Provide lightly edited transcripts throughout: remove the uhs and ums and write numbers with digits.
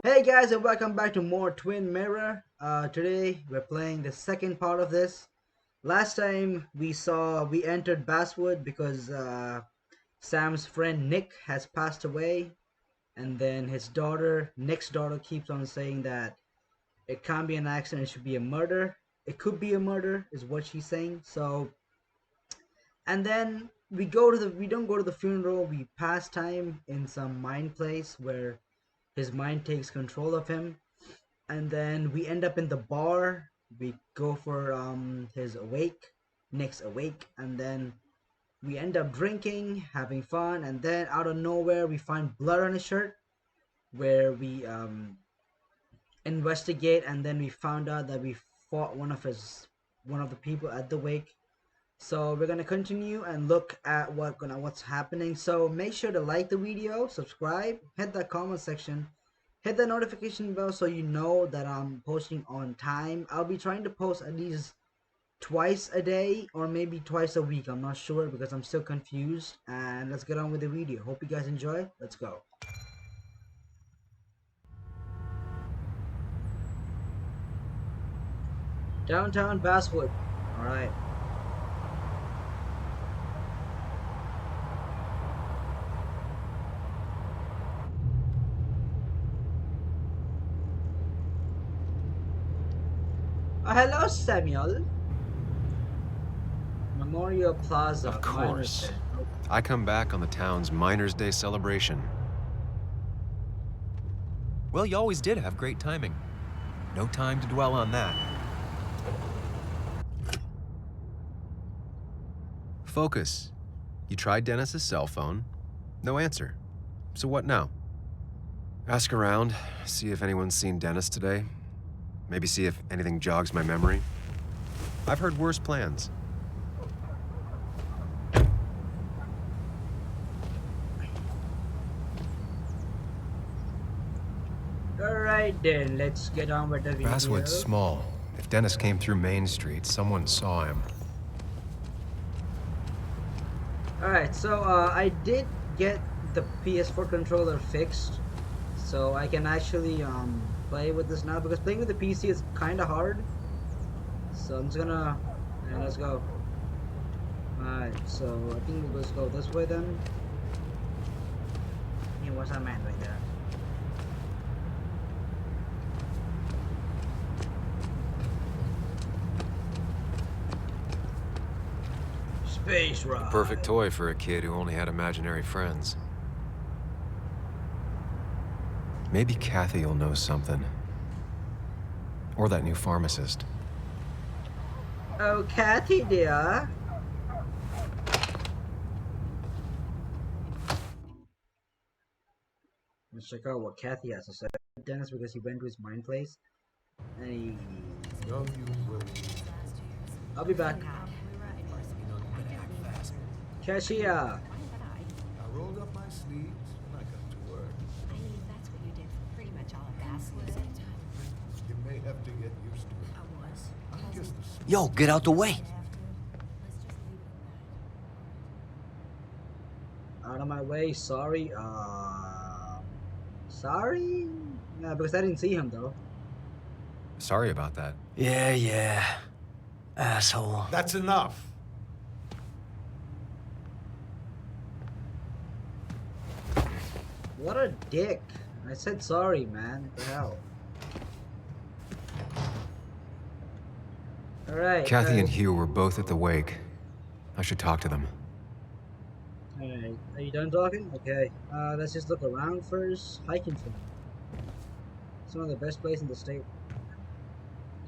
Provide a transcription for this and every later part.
Hey guys, and welcome back to more Twin Mirror. Today we're playing the second part of this. Last time we entered Basswood because Sam's friend Nick has passed away, and then Nick's daughter, keeps on saying that it can't be an accident; it should be a murder. It could be a murder, is what she's saying. So, and then we don't go to the funeral. We pass time in some mind place where his mind takes control of him, and then we end up in the bar. We go for his awake, Nick's awake, and then we end up drinking, having fun, and then out of nowhere we find blood on his shirt, where we investigate, and then we found out that we fought one of the people at the wake. So we're gonna continue and look at what's happening. So make sure to like the video, subscribe, hit that comment section, hit the notification bell so you know that I'm posting on time. I'll be trying to post at least twice a day or maybe twice a week. I'm not sure because I'm still confused. And let's get on with the video. Hope you guys enjoy. Let's go. Downtown Basswood. All right. Hello, Samuel. Memorial Plaza. Of course. I come back on the town's Miners' Day celebration. Well, you always did have great timing. No time to dwell on that. Focus. You tried Dennis's cell phone. No answer. So what now? Ask around, see if anyone's seen Dennis today. Maybe see if anything jogs my memory. I've heard worse plans. Alright then, let's get on with the video. Basswood's small. If Dennis came through Main Street, someone saw him. Alright, so I did get the PS4 controller fixed, so I can actually play with this now, because playing with the PC is kind of hard. So I'm just gonna, yeah, let's go. Alright, so I think we'll just go this way then. Yeah, what's that man right there? Space ride. Perfect toy for a kid who only had imaginary friends. Maybe Kathy will know something. Or that new pharmacist. Oh, Kathy dear. Let's check out what Kathy has to say. Dennis, because he went to his mind place. And he... I'll be back. Cashier. I rolled up my sleeves and I got to work. I mean, that's what you did for pretty much all of Basswood. You may have to get used to it. I guess the Yo, get out the way. Out of my way, sorry. Sorry? Yeah, because I didn't see him though. Sorry about that. Yeah. Asshole. That's enough. What a dick. I said sorry, man. What the hell? Alright. Kathy and Hugh were both at the wake. I should talk to them. Alright, are you done talking? Okay. Let's just look around first. Hiking trail. It's one of the best places in the state.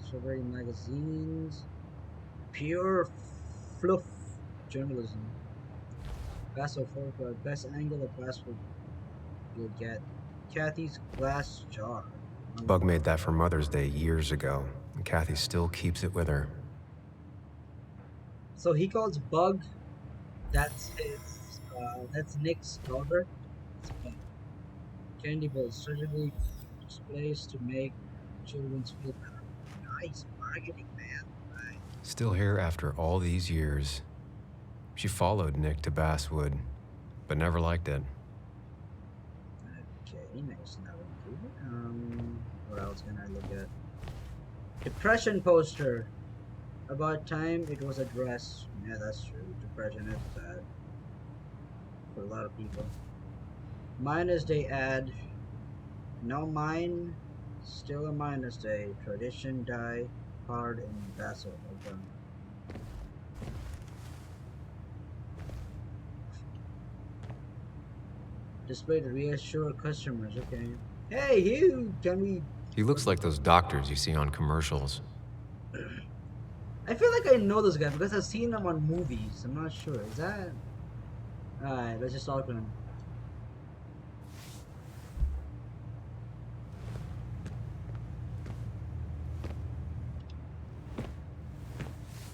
Strawberry magazines. Pure fluff journalism. Basswood photograph. Best angle of Basswood you'll get. Kathy's glass jar. Bug made that for Mother's Day years ago, and Kathy still keeps it with her. So he calls Bug. That's Nick's daughter. It's Bug. Candy balls, surgically placed to make children's feel better. Nice marketing, man. Right. Still here after all these years. She followed Nick to Basswood, but never liked it. Okay, nice. Now we do. What else can I look at? Depression poster. About time it was addressed. Yeah, that's true. Depression is sad for a lot of people. Minus Day ad. No mine. Still a minus day. Tradition die hard in Basel. Okay. Display to reassure customers. Okay. Hey, Hugh, can we? He looks like those doctors you see on commercials. I feel like I know this guy because I've seen him on movies. I'm not sure. Is that? Alright, let's just talk to him.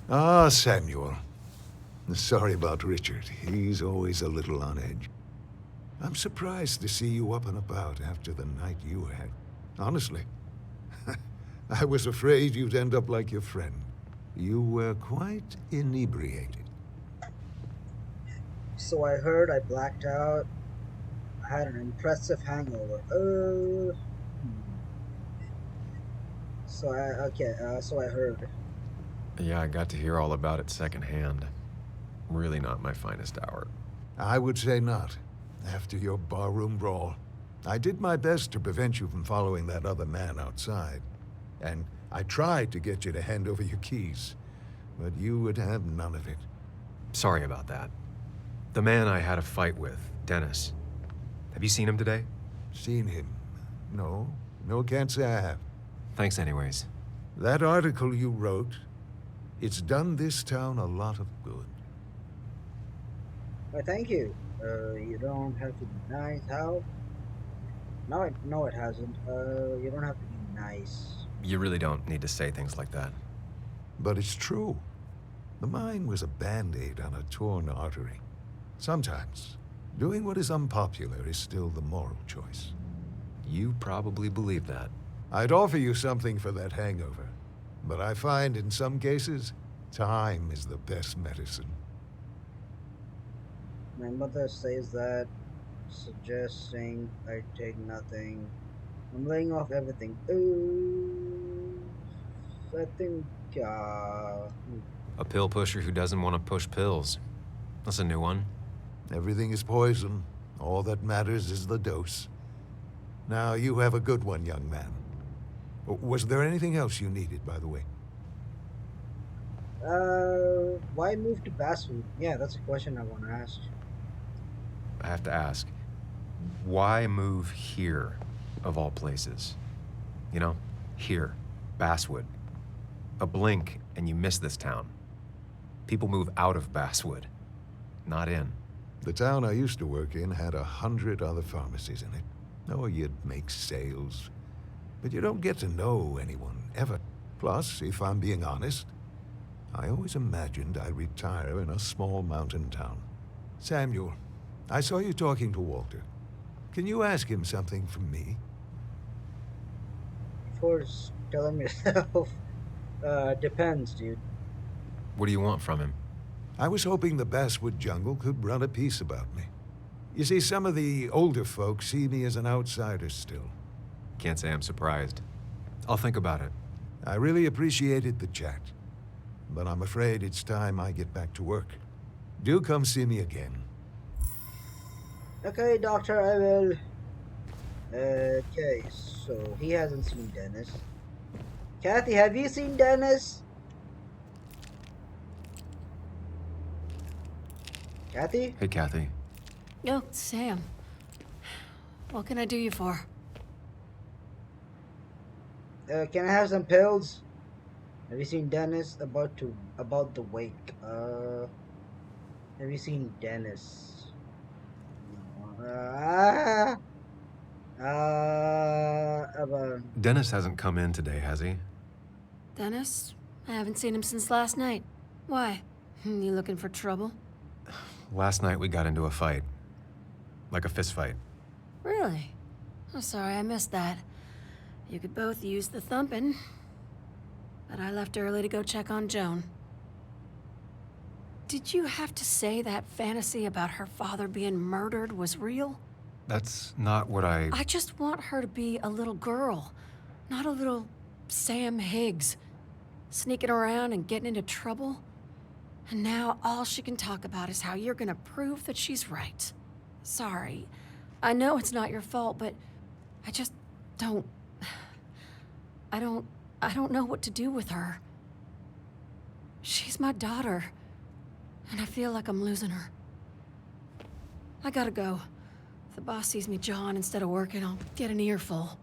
Ah, Samuel. Sorry about Richard. He's always a little on edge. I'm surprised to see you up and about after the night you had. Honestly. I was afraid you'd end up like your friend. You were quite inebriated. So I heard I blacked out. I had an impressive hangover. So I heard. Yeah, I got to hear all about it secondhand. Really not my finest hour. I would say not. After your barroom brawl, I did my best to prevent you from following that other man outside. And I tried to get you to hand over your keys, but you would have none of it. Sorry about that. The man I had a fight with, Dennis. Have you seen him today? Seen him? No. No, can't say I have. Thanks anyways. That article you wrote, it's done this town a lot of good. Why, thank you. You don't have to be nice. How? No, it hasn't. You don't have to be nice. You really don't need to say things like that. But it's true. The mine was a band-aid on a torn artery. Sometimes, doing what is unpopular is still the moral choice. You probably believe that. I'd offer you something for that hangover, but I find in some cases, time is the best medicine. My mother says that, suggesting I take nothing. I'm laying off everything. Ooh, I think, A pill pusher who doesn't want to push pills. That's a new one. Everything is poison. All that matters is the dose. Now, you have a good one, young man. Was there anything else you needed, by the way? why move to Basswood? Yeah, that's a question I want to ask. I have to ask, why move here, of all places? You know, here, Basswood. A blink and you miss this town. People move out of Basswood, not in. The town I used to work in had 100 other pharmacies in it. Oh, you'd make sales. But you don't get to know anyone, ever. Plus, if I'm being honest, I always imagined I'd retire in a small mountain town. Samuel, I saw you talking to Walter. Can you ask him something from me? Of course, tell him yourself. Depends, dude. What do you want from him? I was hoping the Basswood jungle could run a piece about me. You see, some of the older folks see me as an outsider still. Can't say I'm surprised. I'll think about it. I really appreciated the chat, but I'm afraid it's time I get back to work. Do come see me again. Okay, doctor, I will. Okay, so he hasn't seen Dennis. Kathy, have you seen Dennis? Kathy? Hey, Kathy. Oh, Sam. What can I do you for? Can I have some pills? Have you seen Dennis? About the wake. Have you seen Dennis? Dennis hasn't come in today, has he? Dennis? I haven't seen him since last night. Why? You looking for trouble? Last night we got into a fight. Like a fist fight. Really? I'm sorry I missed that. You could both use the thumping. But I left early to go check on Joan. Did you have to say that fantasy about her father being murdered was real? That's not what I I just want her to be a little girl. Not a little Sam Higgs, sneaking around and getting into trouble. And now all she can talk about is how you're gonna prove that she's right. Sorry. I know it's not your fault, but I just don't... I don't know what to do with her. She's my daughter, and I feel like I'm losing her. I gotta go. If the boss sees me jawing instead of working, I'll get an earful.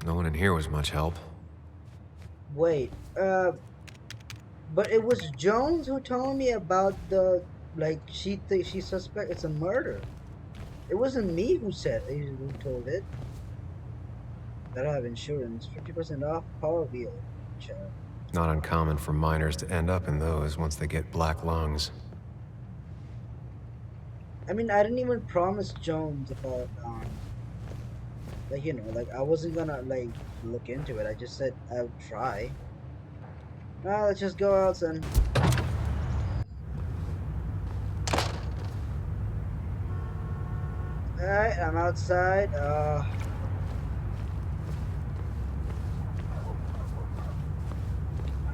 No one in here was much help. Wait, but it was Jones who told me about the, like, she suspect it's a murder. It wasn't me who told it. That I have insurance, 50% off power wheel. Chat. Not uncommon for miners to end up in those once they get black lungs. I mean, I didn't even promise Jones about, like, you know, like, I wasn't gonna, like, look into it. I just said I would try. Well, let's just go out, son. Alright, I'm outside.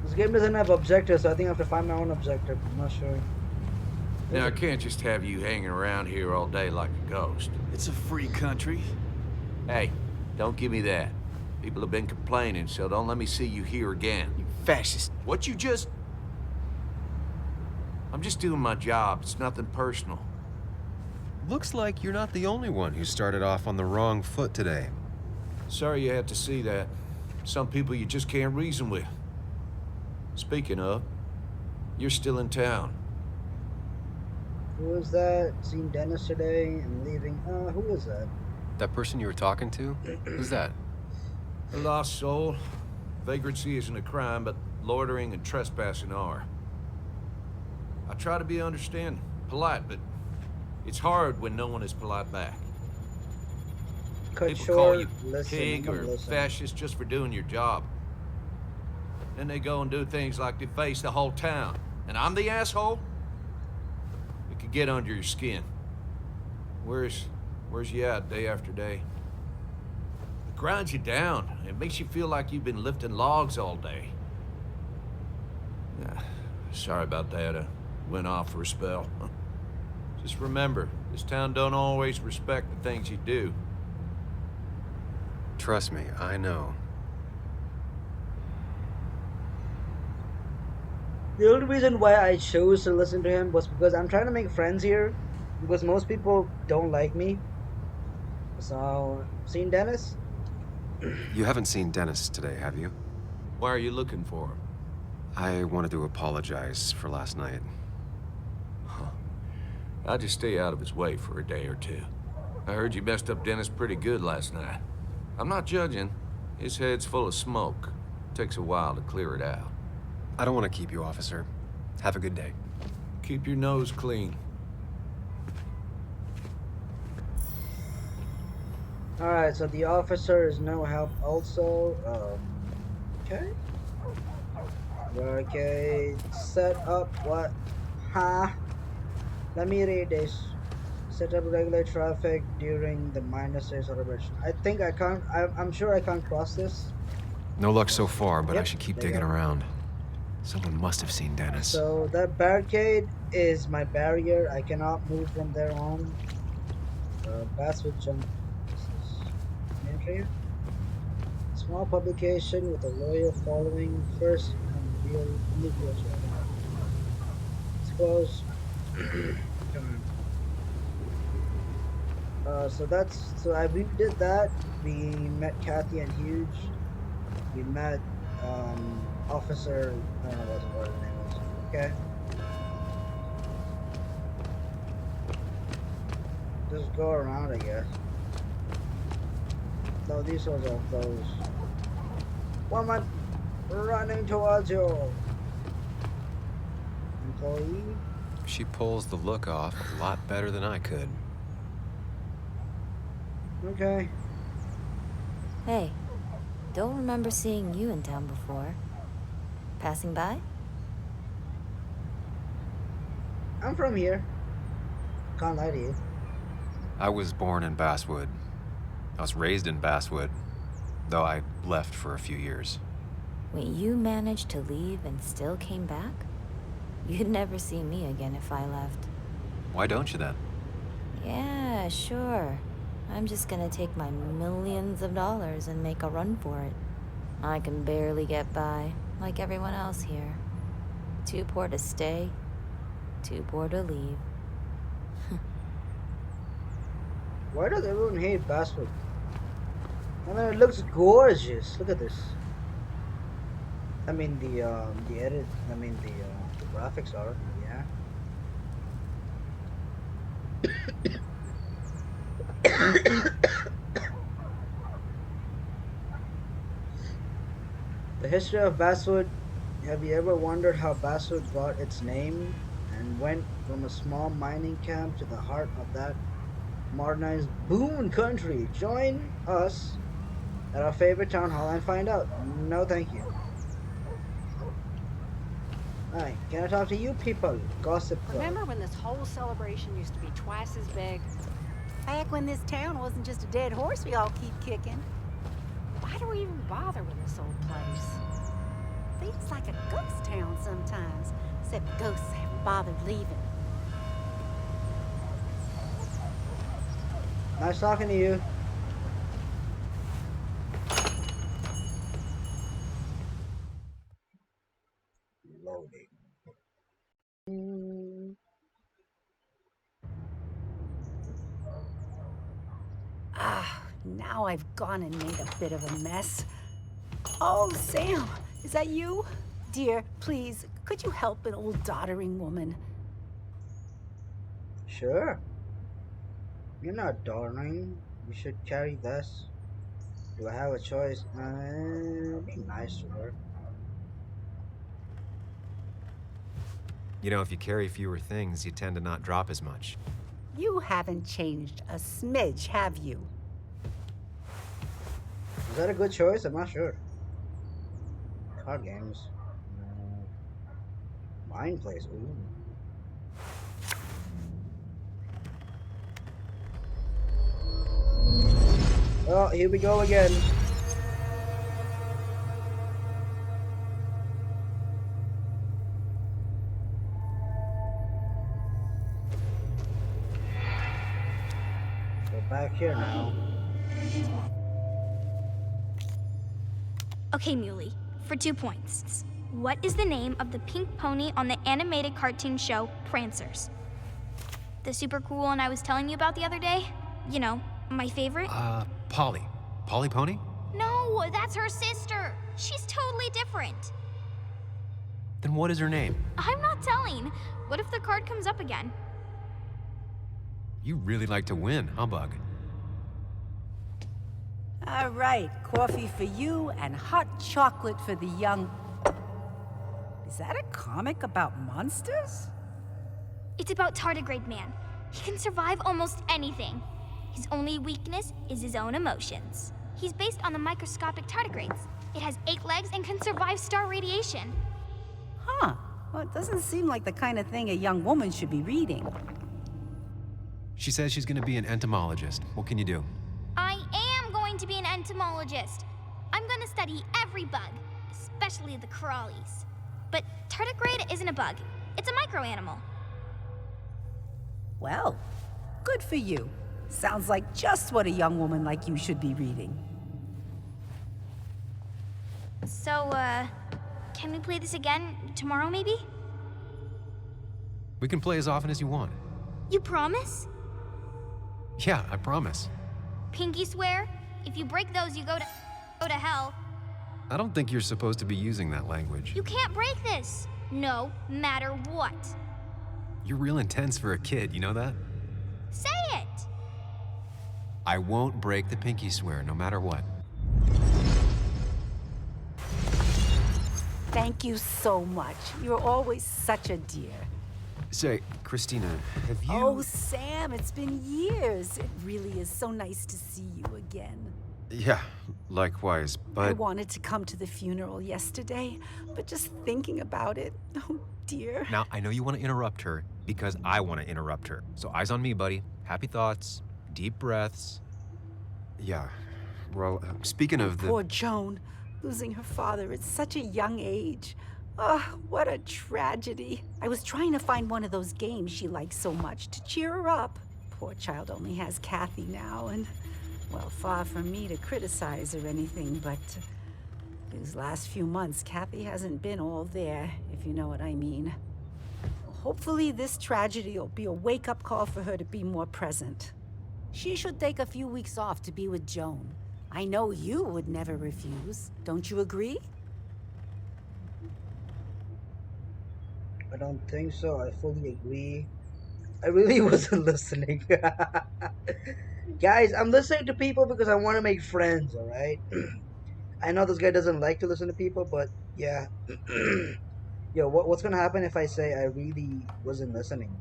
This game doesn't have objectives, so I think I have to find my own objective. I'm not sure. Now, I can't just have you hanging around here all day like a ghost. It's a free country. Hey, don't give me that. People have been complaining, so don't let me see you here again. You fascist. What you just... I'm just doing my job. It's nothing personal. Looks like you're not the only one who started off on the wrong foot today. Sorry you had to see that. Some people you just can't reason with. Speaking of, you're still in town. Who was that? Seen Dennis today and leaving. Who was that? That person you were talking to? Who's that? A lost soul. Vagrancy isn't a crime, but loitering and trespassing are. I try to be understanding, polite, but it's hard when no one is polite back. Cut People short, call you listen, pig or listen. fascist just for doing your job. Then they go and do things like deface the whole town. And I'm the asshole? It could get under your skin. Where's you at day after day? It grinds you down. It makes you feel like you've been lifting logs all day. Sorry about that. I went off for a spell. Just remember, this town don't always respect the things you do. Trust me, I know. The only reason why I chose to listen to him was because I'm trying to make friends here. Because most people don't like me. So, seen Dennis? You haven't seen Dennis today, have you? Why are you looking for him? I wanted to apologize for last night. I'll just stay out of his way for a day or two. I heard you messed up Dennis pretty good last night. I'm not judging. His head's full of smoke. Takes a while to clear it out. I don't want to keep you, officer. Have a good day. Keep your nose clean. Alright, so the officer is no help also. Okay. Okay, set up what? Huh? Let me read this. Set up regular traffic during the -6 celebration. I think I can't, I'm sure I can't cross this. No luck so far, but I Yep, should keep there you digging go. around. Someone must have seen Dennis. So that barricade is my barrier. I cannot move from there on. Basswood jump. This is entry. Small publication with a loyal following. First and real nuclear. It's close. We did that. We met Kathy and Huge. We met Officer, I don't know what his name was. Okay. Just go around, I guess. No, these ones are closed. Woman running towards you. Employee. She pulls the look off a lot better than I could. Okay. Hey, don't remember seeing you in town before. Passing by? I'm from here. Can't lie to you. I was born in Basswood. I was raised in Basswood, though I left for a few years. Wait, you managed to leave and still came back? You'd never see me again if I left. Why don't you then? Yeah, sure. I'm just gonna take my millions of dollars and make a run for it. I can barely get by, like everyone else here. Too poor to stay, too poor to leave. Why does everyone hate Basswood? I mean, it looks gorgeous. Look at this. I mean, the edit. I mean, the graphics are. Yeah. The history of Basswood. Have you ever wondered how Basswood got its name and went from a small mining camp to the heart of that modernized boon country? Join us at our favorite town hall and find out. No, thank you. Hi, can I talk to you people? Gossip Club. Remember when this whole celebration used to be twice as big? Back when this town wasn't just a dead horse we all keep kicking. Why do we even bother with this old place? Feels like a ghost town sometimes, except ghosts haven't bothered leaving. Nice talking to you. Loading. Now I've gone and made a bit of a mess. Oh, Sam, is that you? Dear, please, could you help an old doddering woman? Sure. You're not darling. You should carry this. Do I have a choice? Be nice to her. You know, if you carry fewer things, you tend to not drop as much. You haven't changed a smidge, have you? Is that a good choice? I'm not sure. Card games. Mine place. Ooh. Oh, here we go again. We're back here now. Okay, Muley, for 2 points. What is the name of the pink pony on the animated cartoon show Prancers? The super cool one I was telling you about the other day? You know, my favorite? Polly. Polly Pony? No, that's her sister. She's totally different. Then what is her name? I'm not telling. What if the card comes up again? You really like to win, huh, Bug? All right, coffee for you and hot chocolate for the young... Is that a comic about monsters? It's about Tardigrade Man. He can survive almost anything. His only weakness is his own emotions. He's based on the microscopic tardigrades. It has 8 legs and can survive star radiation. Huh. Well, it doesn't seem like the kind of thing a young woman should be reading. She says she's gonna be an entomologist. What can you do? I am going to be an entomologist. I'm going to study every bug, especially the crawlies. But tardigrade isn't a bug. It's a microanimal. Well, good for you. Sounds like just what a young woman like you should be reading. So, can we play this again tomorrow, maybe? We can play as often as you want. You promise? Yeah, I promise. Pinky swear? If you break those, you go to hell. I don't think you're supposed to be using that language. You can't break this. No matter what. You're real intense for a kid, you know that? Say it! I won't break the pinky swear, no matter what. Thank you so much. You're always such a dear. Say, Christina, have you... Oh, Sam, it's been years. It really is so nice to see you again. Yeah, likewise, but... I wanted to come to the funeral yesterday, but just thinking about it, oh dear. Now, I know you want to interrupt her because I want to interrupt her. So eyes on me, buddy. Happy thoughts. Deep breaths. Yeah. Well, speaking of the... Poor Joan, losing her father at such a young age. Ah, what a tragedy. I was trying to find one of those games she likes so much to cheer her up. Poor child only has Kathy now, and, well, far from me to criticize or anything, but these last few months, Kathy hasn't been all there, if you know what I mean. Hopefully this tragedy will be a wake-up call for her to be more present. She should take a few weeks off to be with Joan. I know you would never refuse. Don't you agree? I don't think so. I fully agree. I really wasn't listening. Guys, I'm listening to people because I want to make friends, alright? I know this guy doesn't like to listen to people, but yeah. Yo, what's gonna happen if I say I really wasn't listening?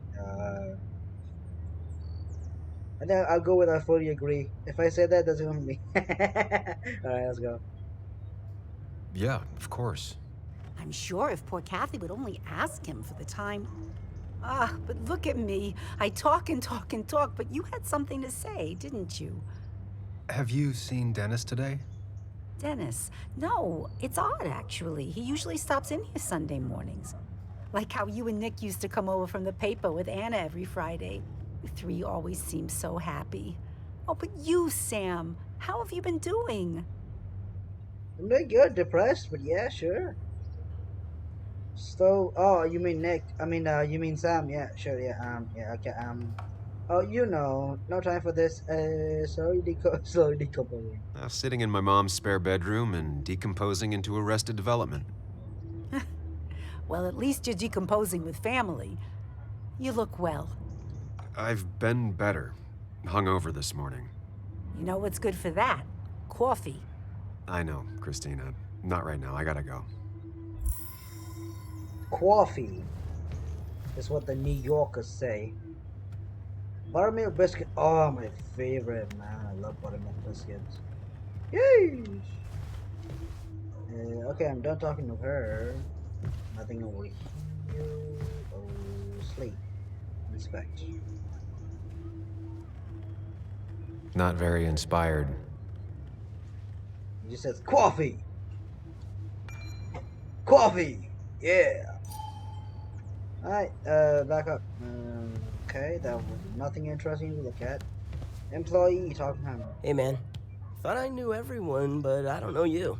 And then I'll go with I fully agree. If I say that, that's gonna be. Alright, let's go. Yeah, of course. I'm sure if poor Kathy would only ask him for the time. Ah, but look at me. I talk and talk and talk, but you had something to say, didn't you? Have you seen Dennis today? Dennis. No, it's odd, actually. He usually stops in here Sunday mornings. Like how you and Nick used to come over from the paper with Anna every Friday. You three always seem so happy. Oh, but you, Sam, how have you been doing? I'm doing good, depressed, but yeah, sure. So, oh, you mean Nick? I mean, you mean Sam? Yeah, sure, yeah, yeah, okay, oh, you know, no time for this. Slowly decomposing. Sitting in my mom's spare bedroom and decomposing into Arrested Development. Well, at least you're decomposing with family. You look well. I've been better. Hungover this morning. You know what's good for that? Coffee. I know, Christina. Not right now. I gotta go. Coffee is what the New Yorkers say. Buttermilk biscuit. Oh, my favorite, man. I love buttermilk biscuits. Yay! Okay, I'm done talking to her. Nothing over here. Oh, sleep. Inspect. Not very inspired. He just says coffee. Coffee. Yeah. Alright, back up. Okay, that was nothing interesting to look at. Employee, talking to him. Hey, man. Thought I knew everyone, but I don't know you.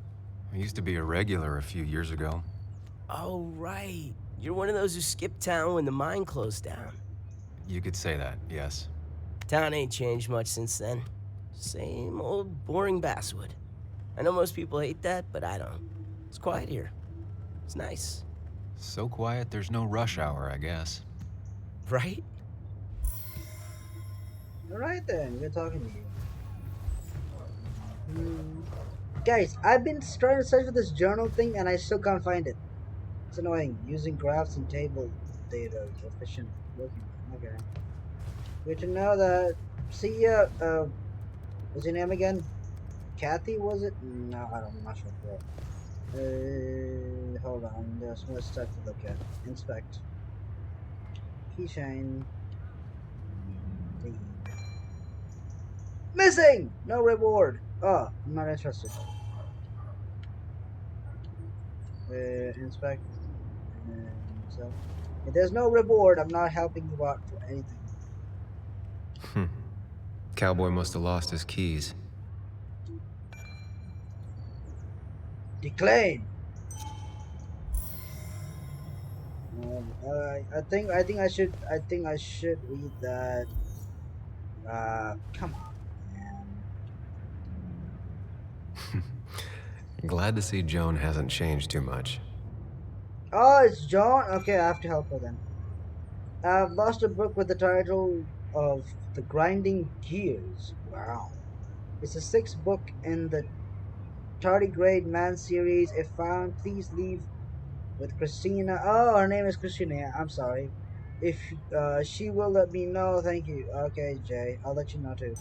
I used to be a regular a few years ago. Oh, right. You're one of those who skipped town when the mine closed down. You could say that, yes. Town ain't changed much since then. Same old boring basswood. I know most people hate that, but I don't. It's quiet here. It's nice. So quiet, there's no rush hour, I guess. Right? Alright then, we're talking to you. Guys, I've been trying to search for this journal thing and I still can't find it. It's annoying. Using graphs and table data is efficient working. Okay. Good to know that. See ya. What's your name again? Kathy, was it? No, I'm not sure. Hold on. There's more stuff to look at. Inspect. Keychain. Lead. Missing! No reward. Oh, I'm not interested. Inspect. So, if there's no reward, I'm not helping you out for anything. Cowboy must have lost his keys. Decline. I think I should read that. Come on, man. Glad to see Joan hasn't changed too much. Oh, it's John. Okay, I have to help her then. I've lost a book with the title of The Grinding Gears. Wow. It's the 6th book in the Tardigrade Man series. If found, please leave with Christina. Oh, her name is Christina. Yeah, I'm sorry. If she will let me know, thank you. Okay, Jay, I'll let you know too.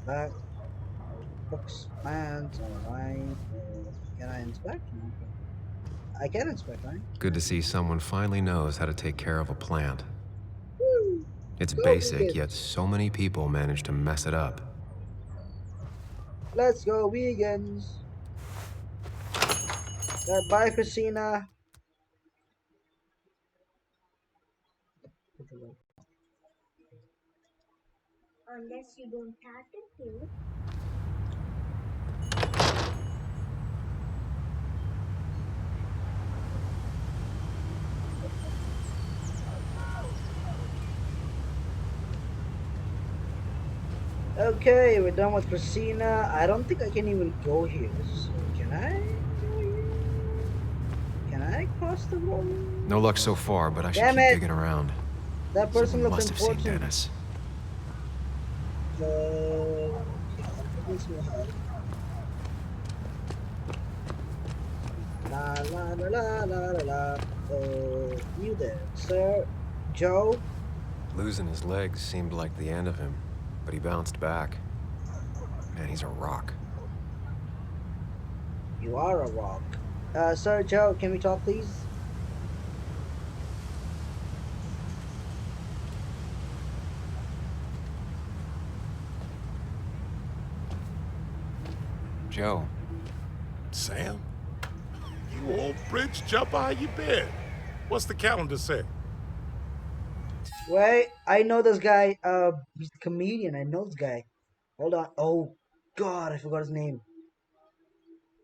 Back. Books, plans, alright. Can I inspect? No. I can inspect, right? Good to see someone finally knows how to take care of a plant. It's Go basic, yet vegans. so many people manage to mess it up. Let's go vegans. Bye, Christina. Unless you don't have to. Okay, we're done with Christina. I don't think I can even go here. So can I go here? Can I cross the road? No luck so far, but I should Damn keep it! digging around. That person Someone looks must have seen important. Dennis. Okay, that makes me hard. La la la la la la la. You there, sir? Joe? Losing his legs seemed like the end of him, but he bounced back. Man, he's a rock. You are a rock. Sir Joe, can we talk, please? Joe, Sam? You old bridge jumper, how you been? What's the calendar say? Wait, I know this guy. He's a comedian. I know this guy. Hold on. Oh, God, I forgot his name.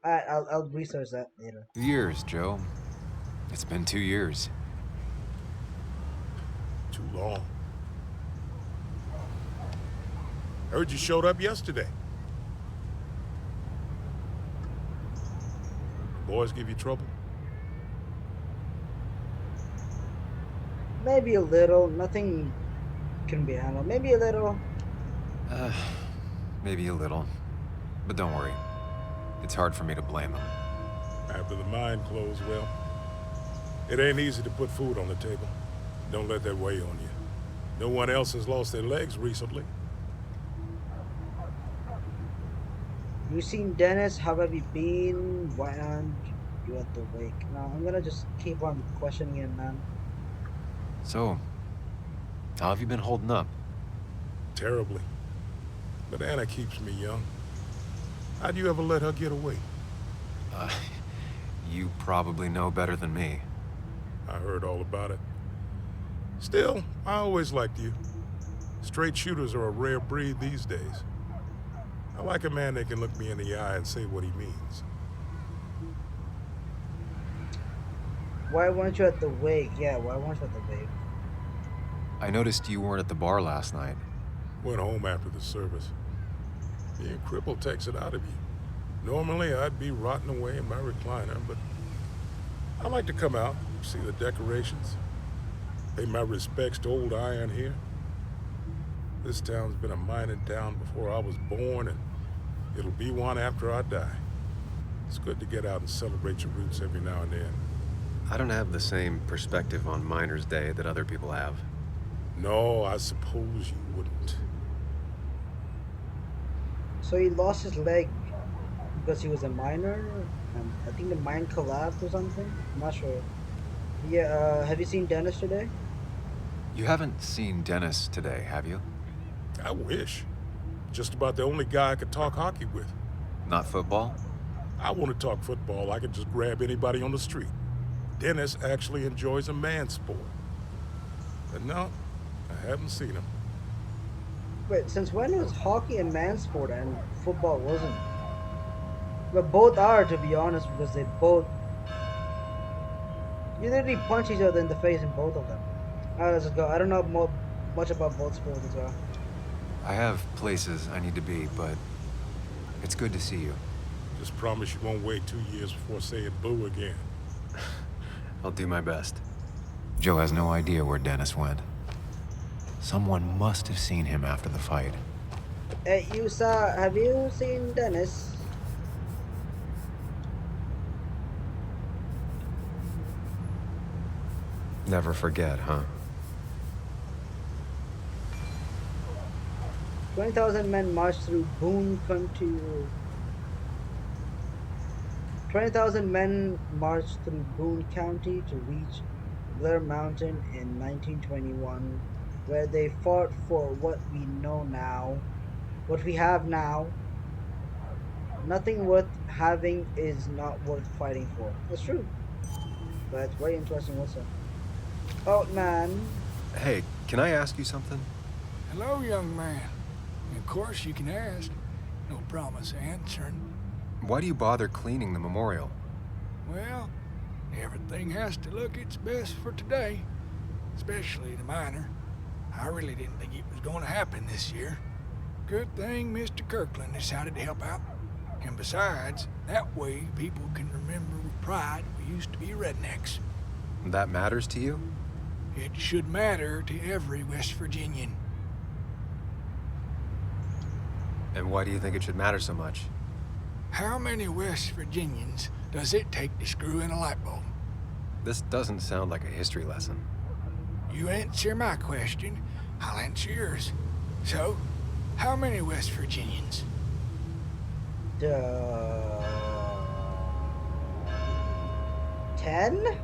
Alright, I'll research that later. 2 years, Joe. It's been 2 years. Too long. Heard you showed up yesterday. Boys give you trouble? Maybe a little. Nothing can be handled. Maybe a little. Uh, maybe a little. But don't worry. It's hard for me to blame him. After the mine closed, well, it ain't easy to put food on the table. Don't let that weigh on you. No one else has lost their legs recently. You seen Dennis? How have you been? Why aren't you at the wake? No, I'm gonna just keep on questioning him, man. So, how have you been holding up? Terribly. But Anna keeps me young. How'd you ever let her get away? You probably know better than me. I heard all about it. Still, I always liked you. Straight shooters are a rare breed these days. I like a man that can look me in the eye and say what he means. Why weren't you at the wake? Yeah, why weren't you at the wake? I noticed you weren't at the bar last night. Went home after the service. Being crippled takes it out of you. Normally, I'd be rotting away in my recliner, but I like to come out, see the decorations, pay my respects to old iron here. This town's been a mining town before I was born, and it'll be one after I die. It's good to get out and celebrate your roots every now and then. I don't have the same perspective on Miners' Day that other people have. No, I suppose you wouldn't. So he lost his leg because he was a miner, and I think the mine collapsed or something. I'm not sure. Yeah, have you seen Dennis today? You haven't seen Dennis today, have you? I wish. Just about the only guy I could talk hockey with. Not football? I want to talk football. I can just grab anybody on the street. Dennis actually enjoys a man sport. But no, I haven't seen him. Wait, since when was hockey a man sport and football wasn't? But both are, to be honest, because they both... You literally punch each other in the face in both of them. Alright, let's go. I don't know much about both sports as well. I have places I need to be, but it's good to see you. Just promise you won't wait 2 years before saying boo again. I'll do my best. Joe has no idea where Dennis went. Someone must have seen him after the fight. Hey, have you seen Dennis? Never forget, huh? 20,000 men marched through Boone County. 20,000 men marched through Boone County to reach Blair Mountain in 1921. where they fought for what we know now, what we have now. Nothing worth having is not worth fighting for. That's true, but very interesting also. Oh man, Hey, can I ask you something? Hello, young man. Of course you can ask. No promise answering. Why do you bother cleaning the memorial? Well, everything has to look its best for today. Especially the miner. I really didn't think it was going to happen this year. Good thing Mr. Kirkland decided to help out. And besides, that way people can remember with pride we used to be rednecks. That matters to you? It should matter to every West Virginian. And why do you think it should matter so much? How many West Virginians does it take to screw in a light bulb? This doesn't sound like a history lesson. You answer my question, I'll answer yours. So, how many West Virginians? 10?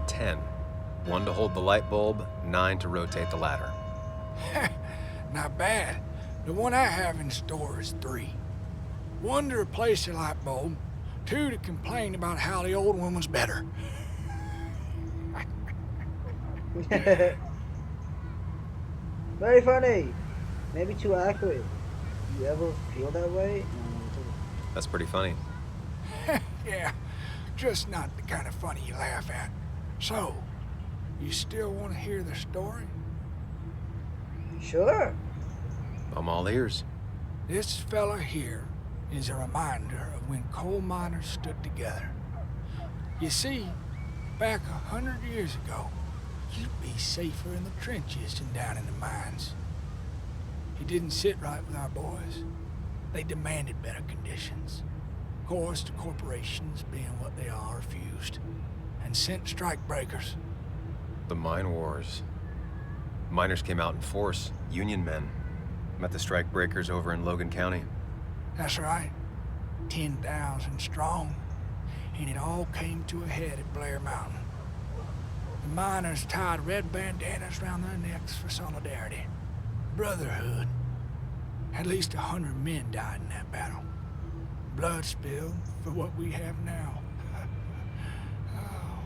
10. 1 to hold the light bulb, 9 to rotate the ladder. Not bad. The one I have in store is 3. 1 to replace the light bulb, 2 to complain about how the old one was better. Very funny. Maybe too accurate. You ever feel that way? That's pretty funny. Yeah, just not the kind of funny you laugh at. So, you still want to hear the story? Sure. I'm all ears. This fella here is a reminder of when coal miners stood together. You see, back 100 years ago, you'd be safer in the trenches than down in the mines. He didn't sit right with our boys. They demanded better conditions. Of course, the corporations, being what they are, refused and sent strike breakers. The mine wars. Miners came out in force, Union men. Met the strike breakers over in Logan County. That's right, 10,000 strong. And it all came to a head at Blair Mountain. The miners tied red bandanas around their necks for solidarity. Brotherhood. At least 100 men died in that battle. Blood spilled for what we have now. Oh.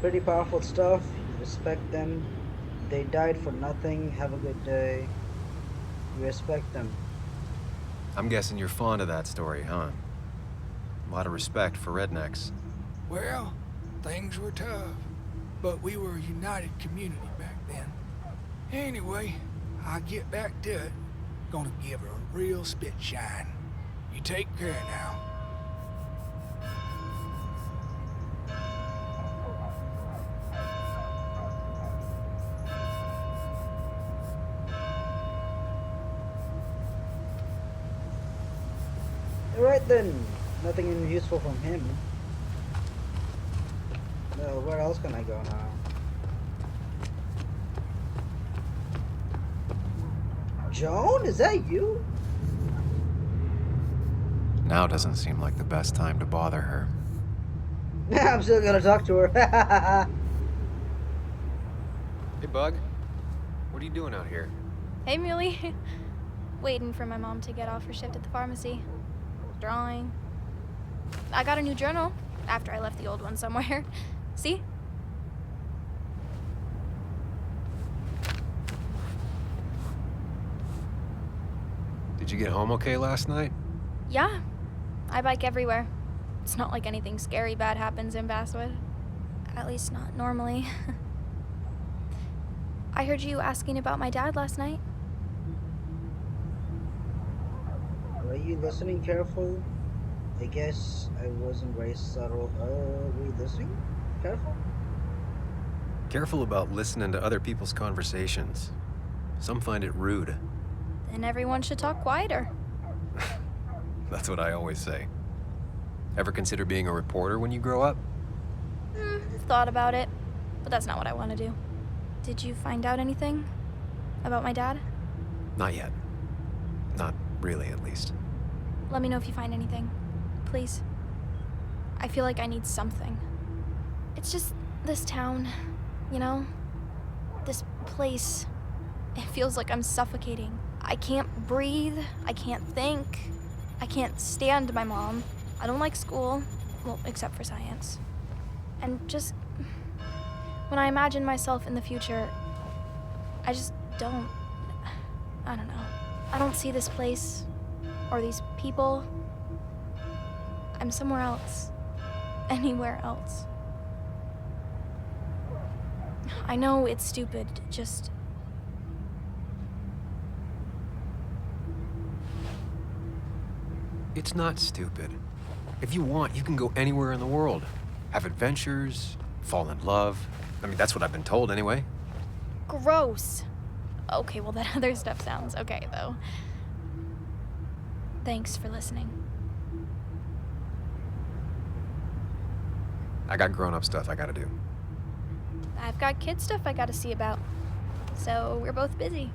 Pretty powerful stuff. Respect them. They died for nothing. Have a good day. We respect them. I'm guessing you're fond of that story, huh? A lot of respect for rednecks. Well, things were tough, but we were a united community back then. Anyway, I'll get back to it. Gonna give her a real spit shine. You take care now. Alright then. Nothing useful from him. No, where else can I go now? Joan, is that you? Now doesn't seem like the best time to bother her. I'm still gonna talk to her. Hey, Bug. What are you doing out here? Hey, Muley. Waiting for my mom to get off her shift at the pharmacy. Drawing. I got a new journal after I left the old one somewhere. See? Did you get home okay last night? Yeah. I bike everywhere. It's not like anything scary bad happens in Basswood. At least not normally. I heard you asking about my dad last night. Were you listening careful? I guess I wasn't very subtle. Were you listening careful? Careful about listening to other people's conversations. Some find it rude. Then everyone should talk quieter. That's what I always say. Ever consider being a reporter when you grow up? Thought about it, but that's not what I want to do. Did you find out anything about my dad? Not yet. Not really, at least. Let me know if you find anything. Please. I feel like I need something. It's just this town, you know? This place. It feels like I'm suffocating. I can't breathe. I can't think. I can't stand my mom. I don't like school. Well, except for science. And just when I imagine myself in the future, I just don't. I don't know. I don't see this place or these people. I'm somewhere else. Anywhere else. I know it's stupid, just. It's not stupid. If you want, you can go anywhere in the world. Have adventures, fall in love. I mean, that's what I've been told anyway. Gross. Okay, well, that other stuff sounds okay, though. Thanks for listening. I got grown-up stuff I gotta do. I've got kid stuff I gotta see about. So we're both busy.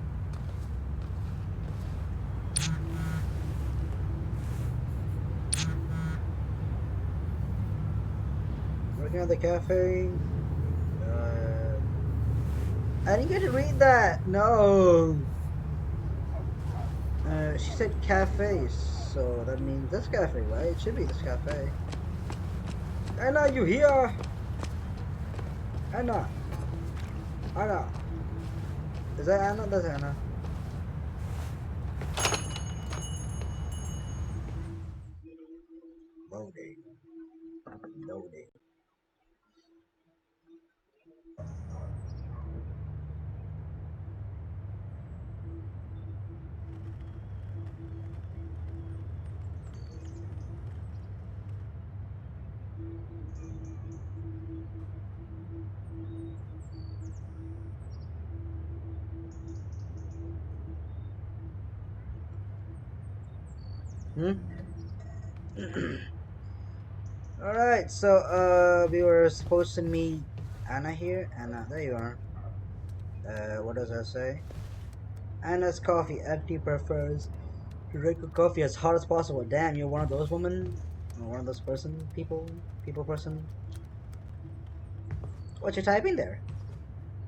Working at the cafe. I didn't get to read that. No. She said cafe, so that means this cafe, right? It should be this cafe. Anna, you here? Anna. Anna. Is that Anna? That's Anna. Loading. Loading. Alright, so we were supposed to meet Anna here. Anna, there you are. What does that say? Anna's coffee. Empty prefers to drink her coffee as hot as possible. Damn, you're one of those women? Or one of those people person? What you typing there?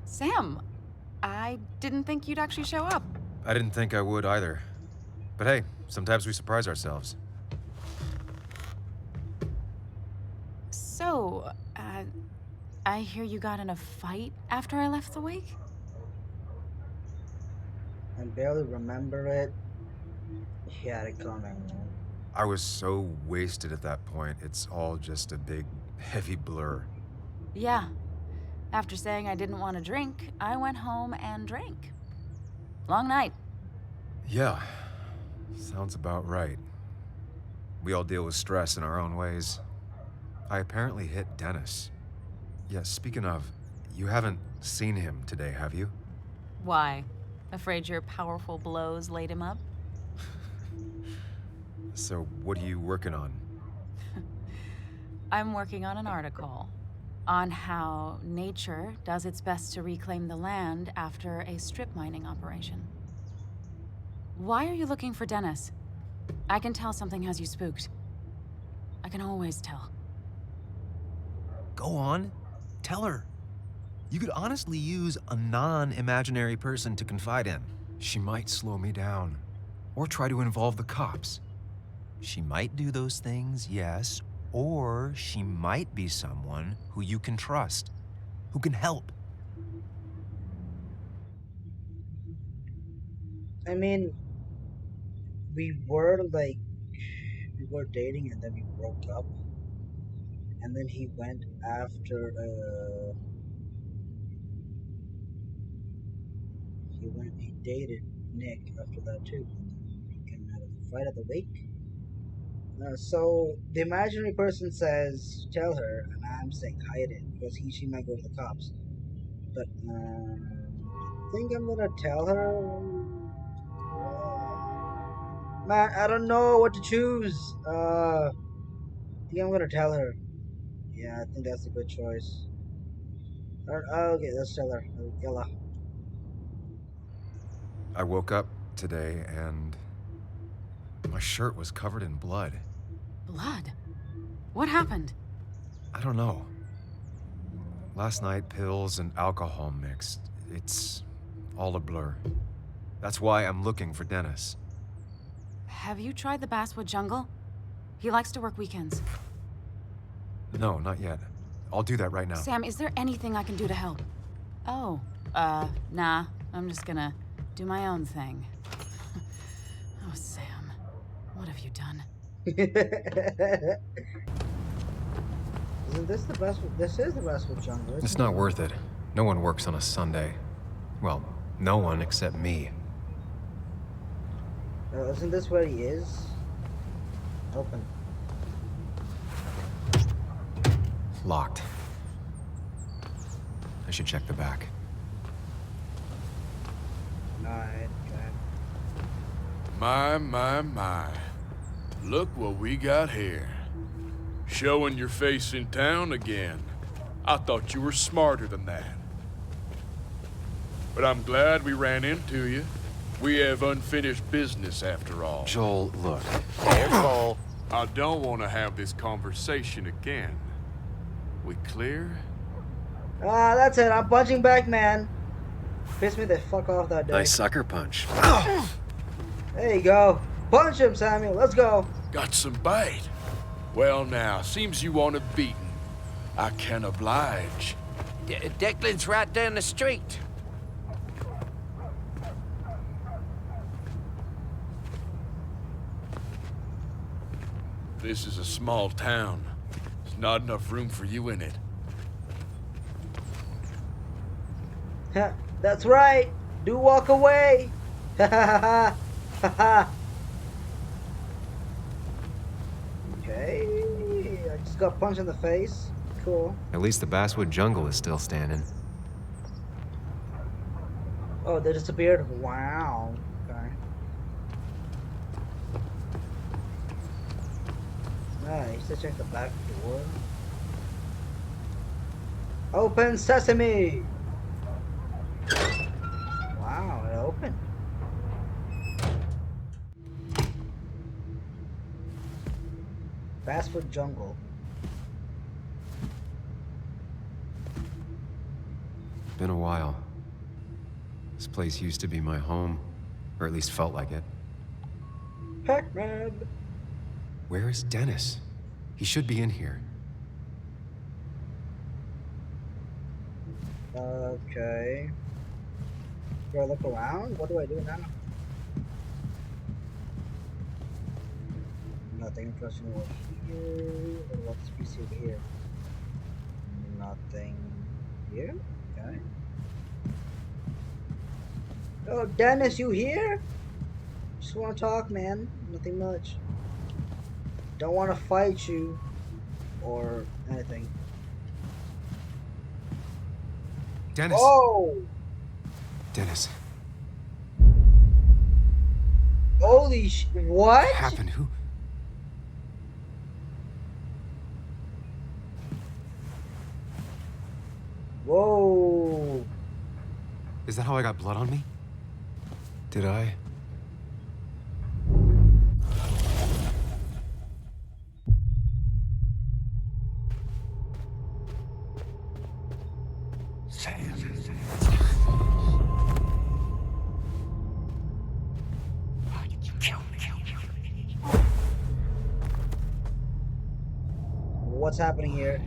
Sam, I didn't think you'd actually show up. I didn't think I would either. But hey, sometimes we surprise ourselves. So, I hear you got in a fight after I left the wake? I barely remember it. He had it coming. I was so wasted at that point, it's all just a big, heavy blur. Yeah. After saying I didn't want to drink, I went home and drank. Long night. Yeah, sounds about right. We all deal with stress in our own ways. I apparently hit Dennis. Yeah, speaking of, you haven't seen him today, have you? Why? Afraid your powerful blows laid him up? So, what are you working on? I'm working on an article on how nature does its best to reclaim the land after a strip mining operation. Why are you looking for Dennis? I can tell something has you spooked. I can always tell. Go on. Tell her. You could honestly use a non-imaginary person to confide in. She might slow me down, or try to involve the cops. She might do those things, yes, or she might be someone who you can trust, who can help. I mean, we were dating and then we broke up. And then he went after, he dated Nick after that too. And then we came out of a fight at the wake. So the imaginary person says, tell her, and I'm saying hide it because she might go to the cops. But I think I'm gonna tell her. Man, I don't know what to choose. I think I'm gonna tell her. Yeah, I think that's a good choice. Okay, let's tell her. Yalla. I woke up today and my shirt was covered in blood. Blood? What happened? I don't know. Last night, pills and alcohol mixed. It's all a blur. That's why I'm looking for Dennis. Have you tried the Basswood Jungle? He likes to work weekends. No, not yet. I'll do that right now. Sam, is there anything I can do to help? Oh, nah. I'm just gonna do my own thing. Oh, Sam. What have you done? Isn't this the best? This is the Basswood Jungle. It's not worth it. No one works on a Sunday. Well, no one except me. Isn't this where he is? Open. Locked. I should check the back. Alright, okay. My. Look what we got here. Showing your face in town again. I thought you were smarter than that. But I'm glad we ran into you. We have unfinished business after all. Joel, look. Careful. I don't want to have this conversation again. We clear? Ah, that's it. I'm punching back, man. Piss me the fuck off that day. Nice sucker punch. There you go. Punch him, Samuel. Let's go. Got some bite. Well now, seems you want it beaten. I can oblige. Declan's right down the street. This is a small town. There's not enough room for you in it. That's right. Do walk away. Ha ha ha ha. Okay. I just got punched in the face. Cool. At least the Basswood Jungle is still standing. Oh, they disappeared? Wow. Okay. Nice. Let's check the back door. Open sesame! Wow, it opened. Basswood Jungle. Been a while. This place used to be my home, or at least felt like it. Pac-Man! Where is Dennis? He should be in here. Okay. Do I look around? What do I do now? Nothing interesting over here. What about this PC over here? Nothing here? Okay. Oh, Dennis, you here? Just want to talk, man. Nothing much. Don't want to fight you or anything. Dennis! Oh! Dennis. Holy sh... What? What happened? Who? Whoa. Is that how I got blood on me? Did I? What's happening here?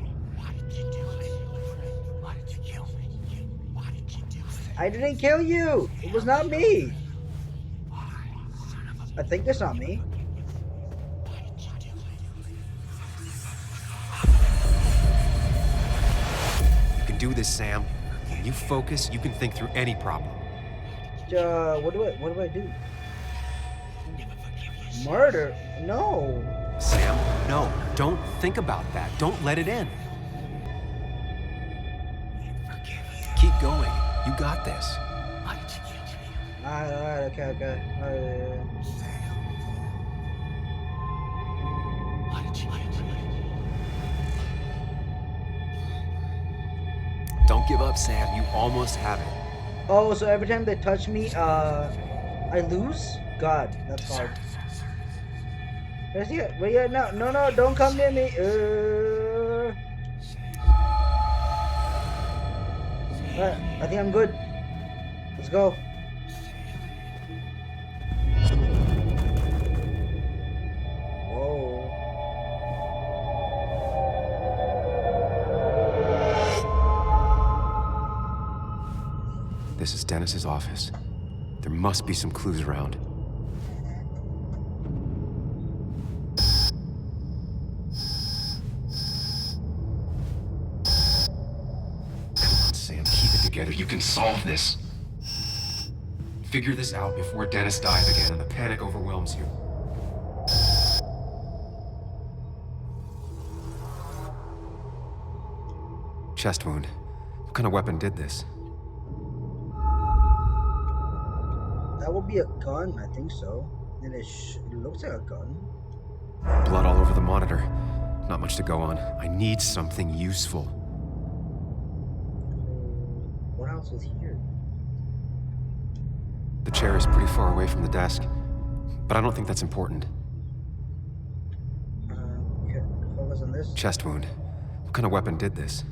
I didn't kill you! It was not me! I think it's not me. You can do this, Sam. When you focus, you can think through any problem. What do I do? Murder? No. Sam, no. Don't think about that. Don't let it in. Keep going. You got this. Alright, okay. Don't give up, Sam. You almost have it. Oh, so every time they touch me, I lose? God, that's hard. Where's he at? Where you at now? No, don't come near me. Alright, I think I'm good. Let's go. Whoa. This is Dennis's office. There must be some clues around. Come on, Sam, keep it together. You can solve this. Figure this out before Dennis dies again and the panic overwhelms you. Chest wound. What kind of weapon did this? That would be a gun, I think so. And it looks like a gun. Blood all over the monitor. Not much to go on. I need something useful. What else was here? The chair is pretty far away from the desk, but I don't think that's important. Okay, focus on this. Chest wound. What kind of weapon did this?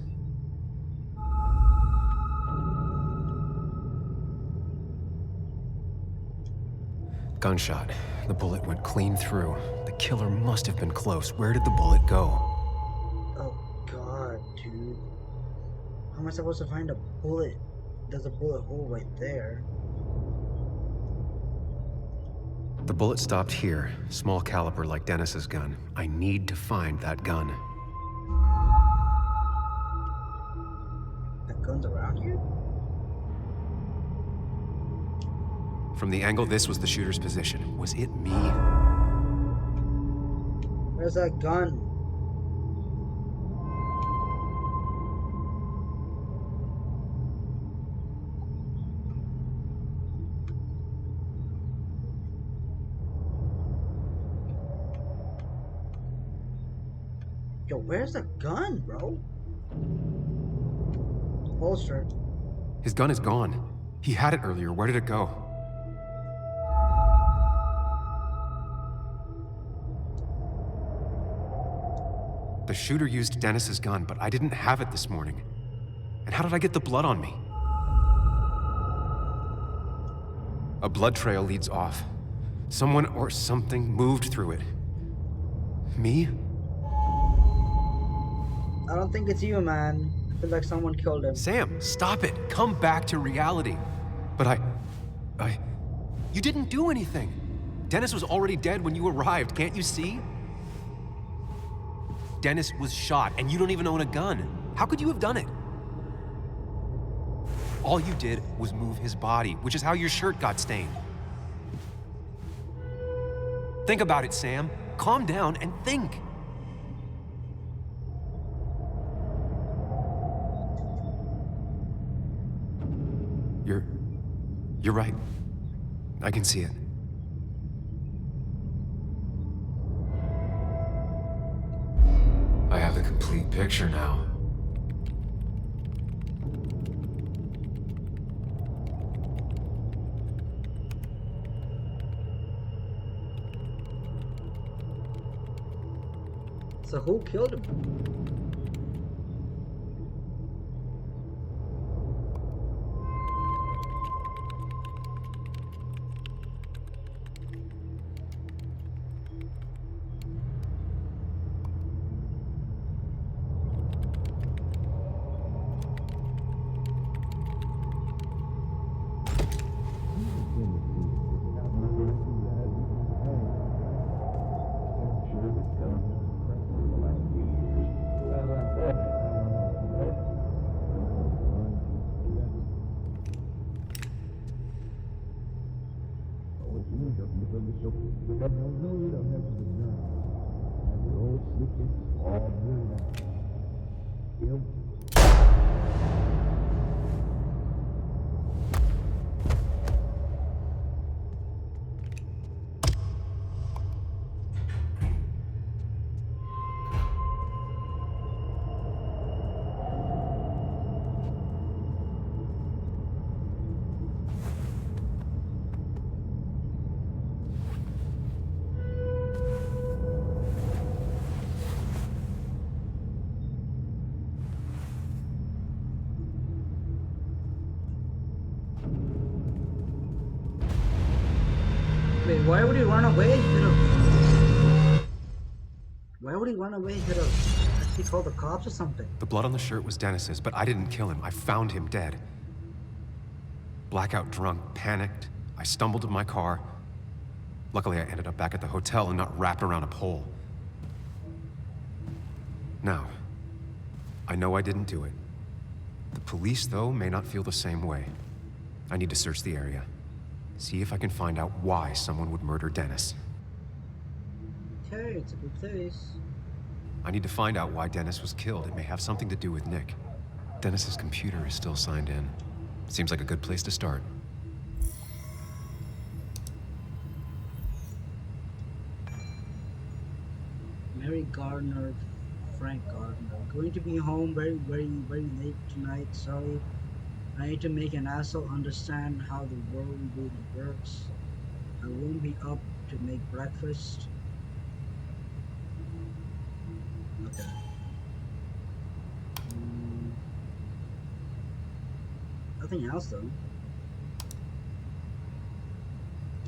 Gunshot. The bullet went clean through. The killer must have been close. Where did the bullet go? Oh god, dude. How am I supposed to find a bullet? There's a bullet hole right there. The bullet stopped here. Small caliber like Dennis's gun. I need to find that gun. The gun's around here? From the angle this was the shooter's position. Was it me? Where's that gun? Yo, where's the gun, bro? Holster. His gun is gone. He had it earlier. Where did it go? The shooter used Dennis's gun, but I didn't have it this morning. And how did I get the blood on me? A blood trail leads off. Someone or something moved through it. Me? I don't think it's you, man. I feel like someone killed him. Sam, stop it. Come back to reality. But you didn't do anything. Dennis was already dead when you arrived, can't you see? Dennis was shot, and you don't even own a gun. How could you have done it? All you did was move his body, which is how your shirt got stained. Think about it, Sam. Calm down and think. You're right. I can see it. I have the complete picture now. So who killed him? Why would he run away? He could have. Why would he run away? He could have actually called the cops or something. The blood on the shirt was Dennis's, but I didn't kill him. I found him dead. Blackout drunk, panicked. I stumbled to my car. Luckily, I ended up back at the hotel and not wrapped around a pole. Now, I know I didn't do it. The police, though, may not feel the same way. I need to search the area. See if I can find out why someone would murder Dennis. Okay, it's a good place. I need to find out why Dennis was killed. It may have something to do with Nick. Dennis's computer is still signed in. Seems like a good place to start. Mary Gardner, Frank Gardner. Going to be home very late tonight. Sorry. I need to make an asshole understand how the world really works. I won't be up to make breakfast. Okay. Nothing else though.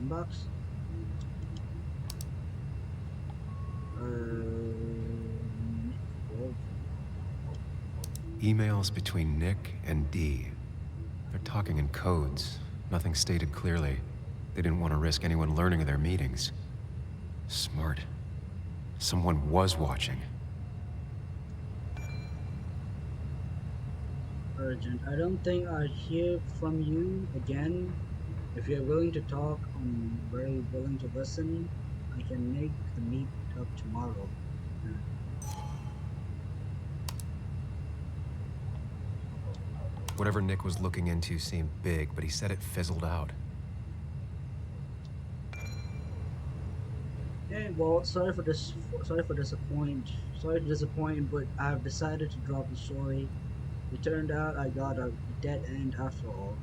Inbox. Emails between Nick and Dee. They're talking in codes. Nothing stated clearly. They didn't want to risk anyone learning of their meetings. Smart. Someone was watching. Urgent. I don't think I'll hear from you again. If you're willing to talk, I'm very willing to listen. I can make the meet up tomorrow. Whatever Nick was looking into seemed big, but he said it fizzled out. Okay, well, sorry to disappoint, but I've decided to drop the story. It turned out I got a dead end after all.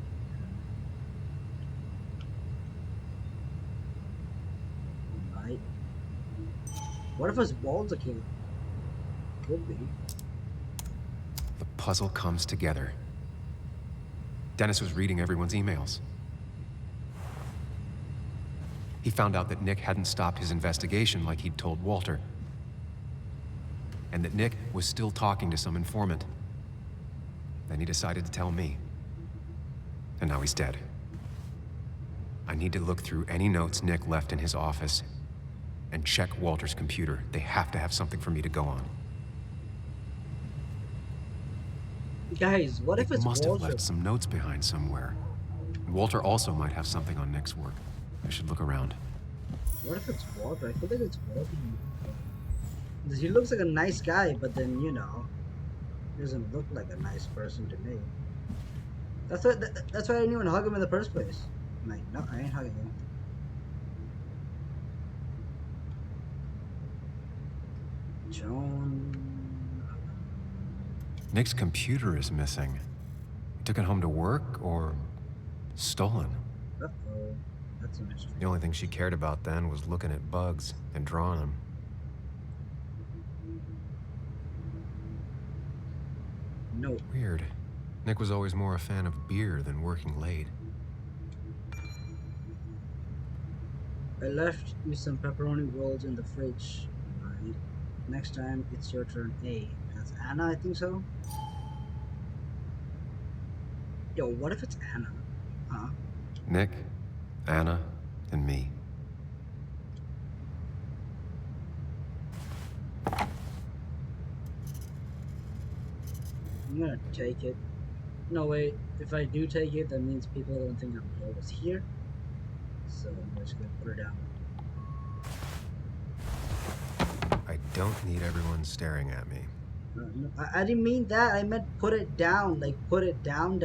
Right. What if his balls are killed? Could be. The puzzle comes together. Dennis was reading everyone's emails. He found out that Nick hadn't stopped his investigation like he'd told Walter. And that Nick was still talking to some informant. Then he decided to tell me. And now he's dead. I need to look through any notes Nick left in his office and check Walter's computer. They have to have something for me to go on. Guys, what if it's must Walter? have left some notes behind somewhere. Walter also might have something on Nick's work. I should look around. What if it's Walter? I feel like it's Walter. He looks like a nice guy, but then, you know, he doesn't look like a nice person to me. That's why I didn't even hug him in the first place. I'm like, no, I ain't hugging him. Joan. Nick's computer is missing. He took it home to work or stolen. Uh-oh. That's a mystery. The only thing she cared about then was looking at bugs and drawing them. No. Weird. Nick was always more a fan of beer than working late. I left you some pepperoni rolls in the fridge. Right. Next time, it's your turn. A. That's Anna, I think so? Yo, what if it's Anna? Huh? Nick, Anna, and me. I'm gonna take it. No, wait. If I do take it, that means people don't think I'm always here. So I'm just gonna put her down. I don't need everyone staring at me. No, I didn't mean that. I meant put it down. Like, put it down.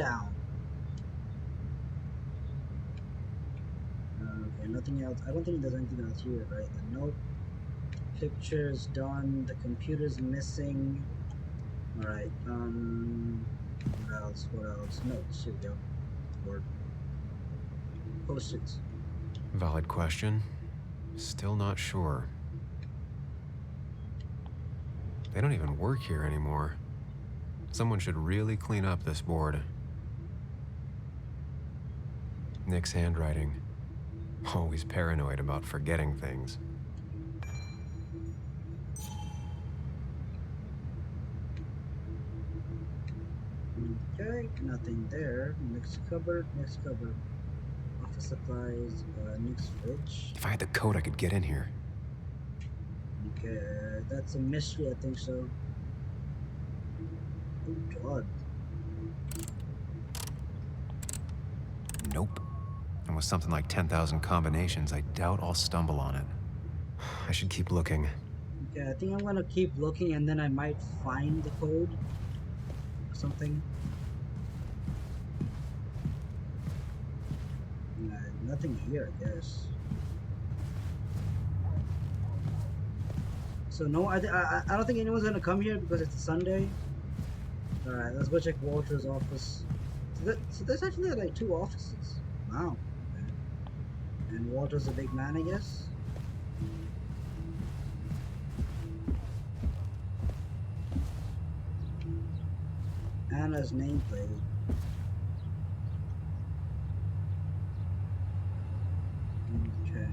Okay, nothing else. I don't think there's anything else here, right? The note, picture's done. The computer's missing. Alright, what else? Notes, here we go. Or post-its. Valid question. Still not sure. They don't even work here anymore. Someone should really clean up this board. Nick's handwriting. Always paranoid about forgetting things. Okay, nothing there. Next cupboard, next cupboard. Office supplies, next fridge. If I had the code, I could get in here. Okay, that's a mystery, I think so. Oh god. Nope. And with something like 10,000 combinations, I doubt I'll stumble on it. I should keep looking. Okay, I think I'm gonna keep looking and then I might find the code or something. Nothing here, I guess. So no, I don't think anyone's gonna come here because it's a Sunday. All right, let's go check Walter's office. So there's actually like 2 offices. Wow. Okay. And Walter's a big man, I guess. Anna's nameplate. Okay.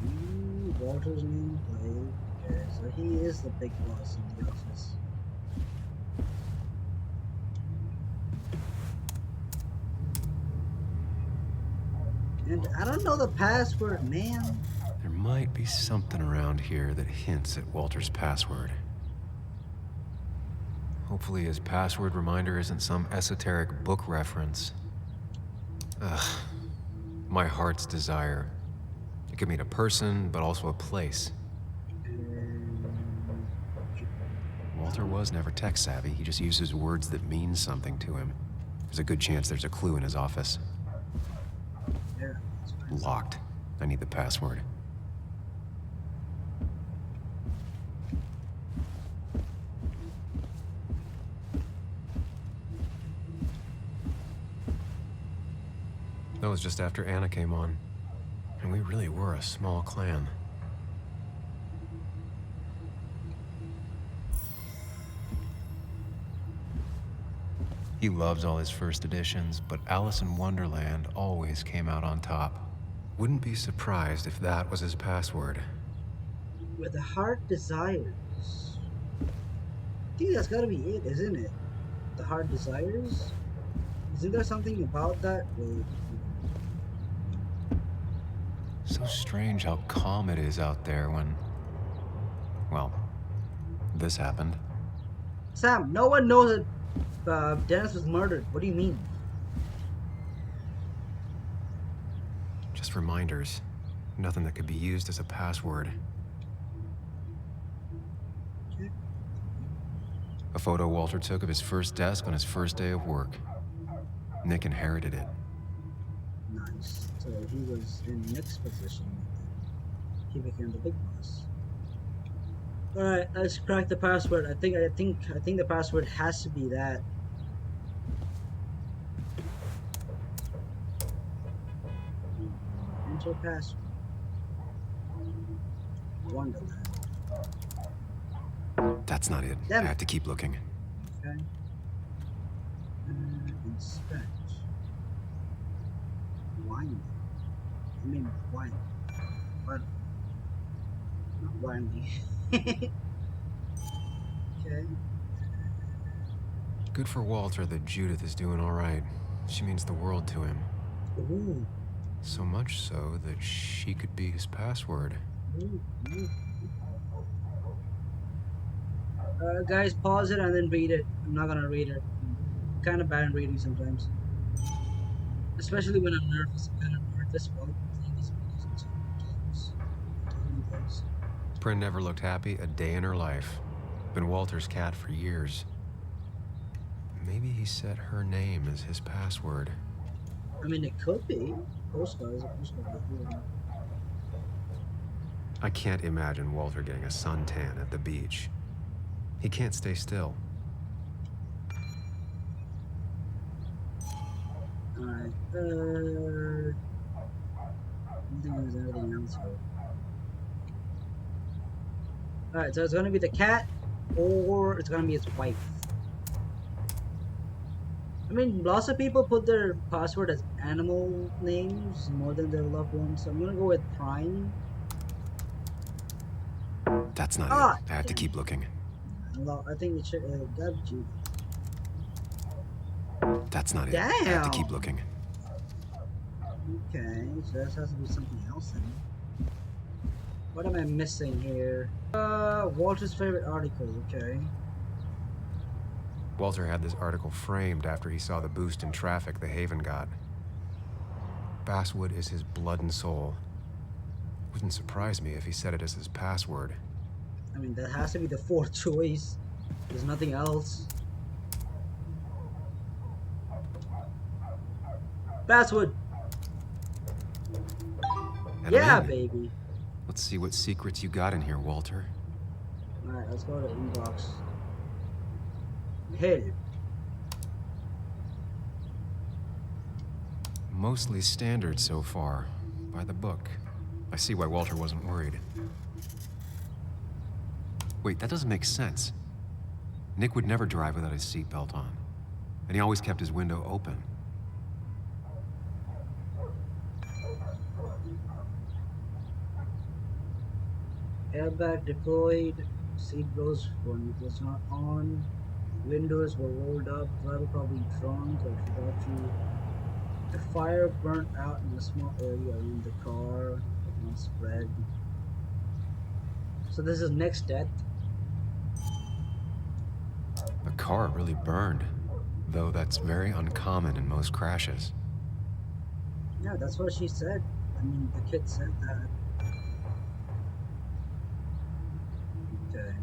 Walter's nameplate. Okay, so he is the big boss in the office. And I don't know the password, man. There might be something around here that hints at Walter's password. Hopefully his password reminder isn't some esoteric book reference. Ugh. My heart's desire. It could mean a person, but also a place. Walter was never tech savvy. He just uses words that mean something to him. There's a good chance there's a clue in his office. Locked. I need the password. That was just after Anna came on. And we really were a small clan. He loves all his first editions, but Alice in Wonderland always came out on top. Wouldn't be surprised if that was his password. Where the heart desires. I think that's gotta be it, isn't it? The heart desires? Isn't there something about that? Wait. So strange how calm it is out there when... well, this happened. Sam, no one knows that Dennis was murdered. What do you mean? Just reminders. Nothing that could be used as a password. Okay. A photo Walter took of his first desk on his first day of work. Nick inherited it. Nice. So he was in Nick's position. He became the big boss. All right, let's crack the password. I think the password has to be that. Enter password. Wonderland. That's not it. Damn I it. have to keep looking. Okay. Inspect. Wine. I mean wine. What? Not winely. Okay. Good for Walter that Judith is doing all right. She means the world to him. Ooh. So much so that she could be his password. Ooh. Guys, pause it and then read it. I'm not gonna read it. I'm kind of bad at reading sometimes. Especially when I'm nervous. I'm kind of nervous while playing these games. Prin never looked happy a day in her life. Been Walter's cat for years. Maybe he set her name as his password. I mean, it could be. Postcard is a postcard. I can't imagine Walter getting a suntan at the beach. He can't stay still. Alright, I don't think there's anything else here. Alright, so it's gonna be the cat, or it's gonna be his wife. I mean, lots of people put their password as animal names more than their loved ones. So I'm gonna go with Prime. That's not it. Ah, I have to damn keep it. looking. I think it should gotta be Judy. That's not it. I have to keep Damn. looking. Okay, so that has to be something else then. What am I missing here? Walter's favorite article. Okay. Walter had this article framed after he saw the boost in traffic the Haven got. Basswood is his blood and soul. Wouldn't surprise me if he set it as his password. I mean, that has to be the fourth choice. There's nothing else. Basswood. And Yeah, I'm in. baby. Let's see what secrets you got in here, Walter. Alright, let's go to inbox. Hey. Mostly standard so far. By the book. I see why Walter wasn't worried. Wait, that doesn't make sense. Nick would never drive without his seatbelt on. And he always kept his window open. Airbag deployed. Seat belts was not on. Windows were rolled up. Driver probably drunk or forgot to. The fire burnt out in a small area around the car. It not spread. So this is Nick's death. The car really burned. Though that's very uncommon in most crashes. Yeah, that's what she said. I mean, the kid said that. Okay.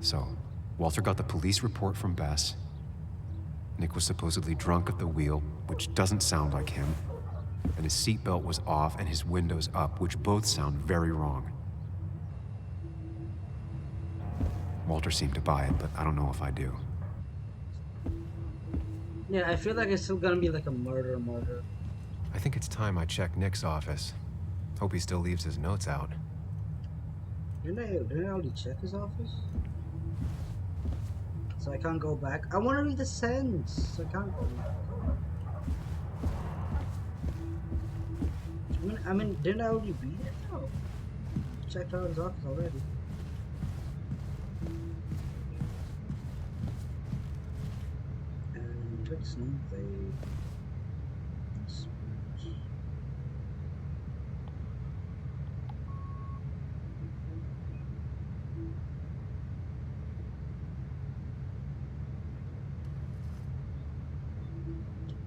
So, Walter got the police report from Bess. Nick was supposedly drunk at the wheel, which doesn't sound like him. And his seatbelt was off and his windows up, which both sound very wrong. Walter seemed to buy it, but I don't know if I do. Yeah, I feel like it's still gonna be like a murder. I think it's time I check Nick's office. Hope he still leaves his notes out. Didn't I already check his office? So I can't go back. I want to read the sentence. I can't go back. I mean, didn't I already read it? No. Checked out his office already. And what's name they?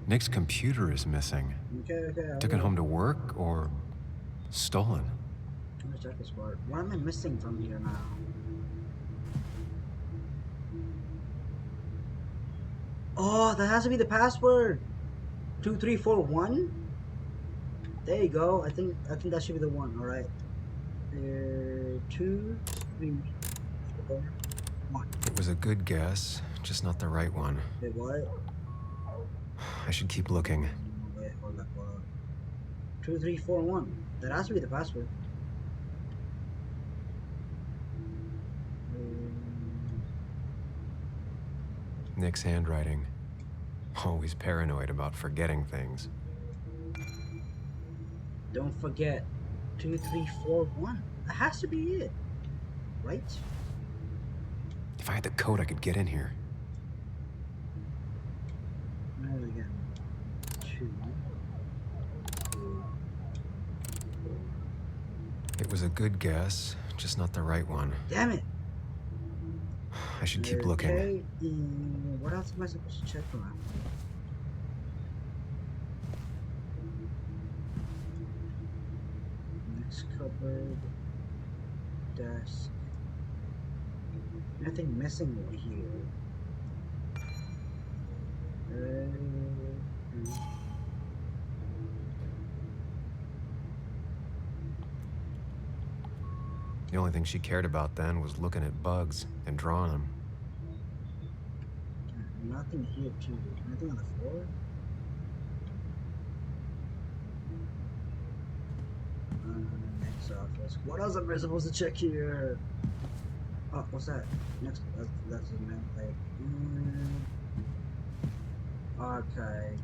Nick's computer is missing. Okay. Took it home to work or stolen? Let me check this part. What am I missing from here now? Oh, that has to be the password. 2341. There you go. I think that should be the one. All right. 2, 3, 4, 1. It was a good guess, just not the right one. Wait, what? I should keep looking. Wait, hold up. 2341. That has to be the password. Nick's handwriting. Always paranoid about forgetting things. Don't forget. 2341. That has to be it. Right? If I had the code, I could get in here. Now again. 2. It was a good guess, just not the right one. Damn it! I should keep looking. Okay, what else am I supposed to check around? Next cupboard. Desk. Nothing missing over here. The only thing she cared about then was looking at bugs and drawing them. Nothing here too. Nothing on the floor? Next office. What else am I supposed to check here? Oh, what's that? Next, that's the main plate. Okay.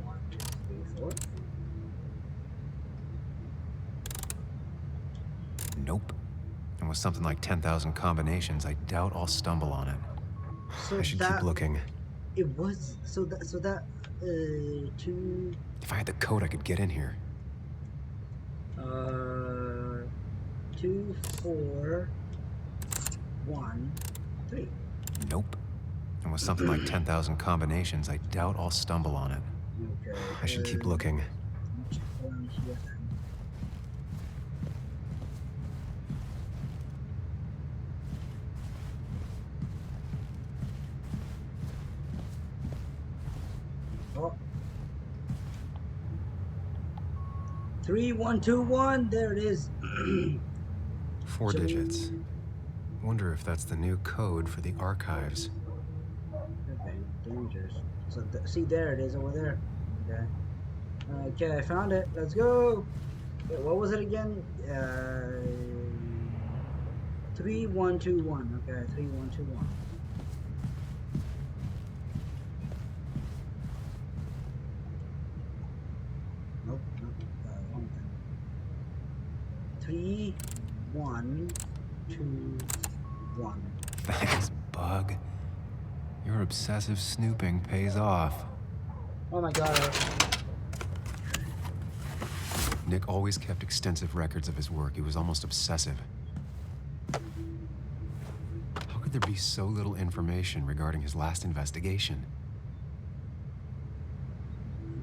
1, 2, 3, 4. Nope. And with something like 10,000 combinations, I doubt I'll stumble on it. So I should keep that looking. it was so that 2 If I had the code, I could get in here. 2 4 1 3. Nope. And with something like 10,000 combinations, I doubt I'll stumble on it. Okay. I should keep looking. Check around here then. Oh. 3121. There it is. 4 digits. Wonder if that's the new code for the archives. Okay, dangerous. So see, there it is over there. Okay. Okay, I found it. Let's go. Wait, what was it again? 3121. Okay, 3121. Nope, nope. Wrong thing. 3121. Thanks, Bug. Your obsessive snooping pays off. Oh my god. Nick always kept extensive records of his work. He was almost obsessive. How could there be so little information regarding his last investigation?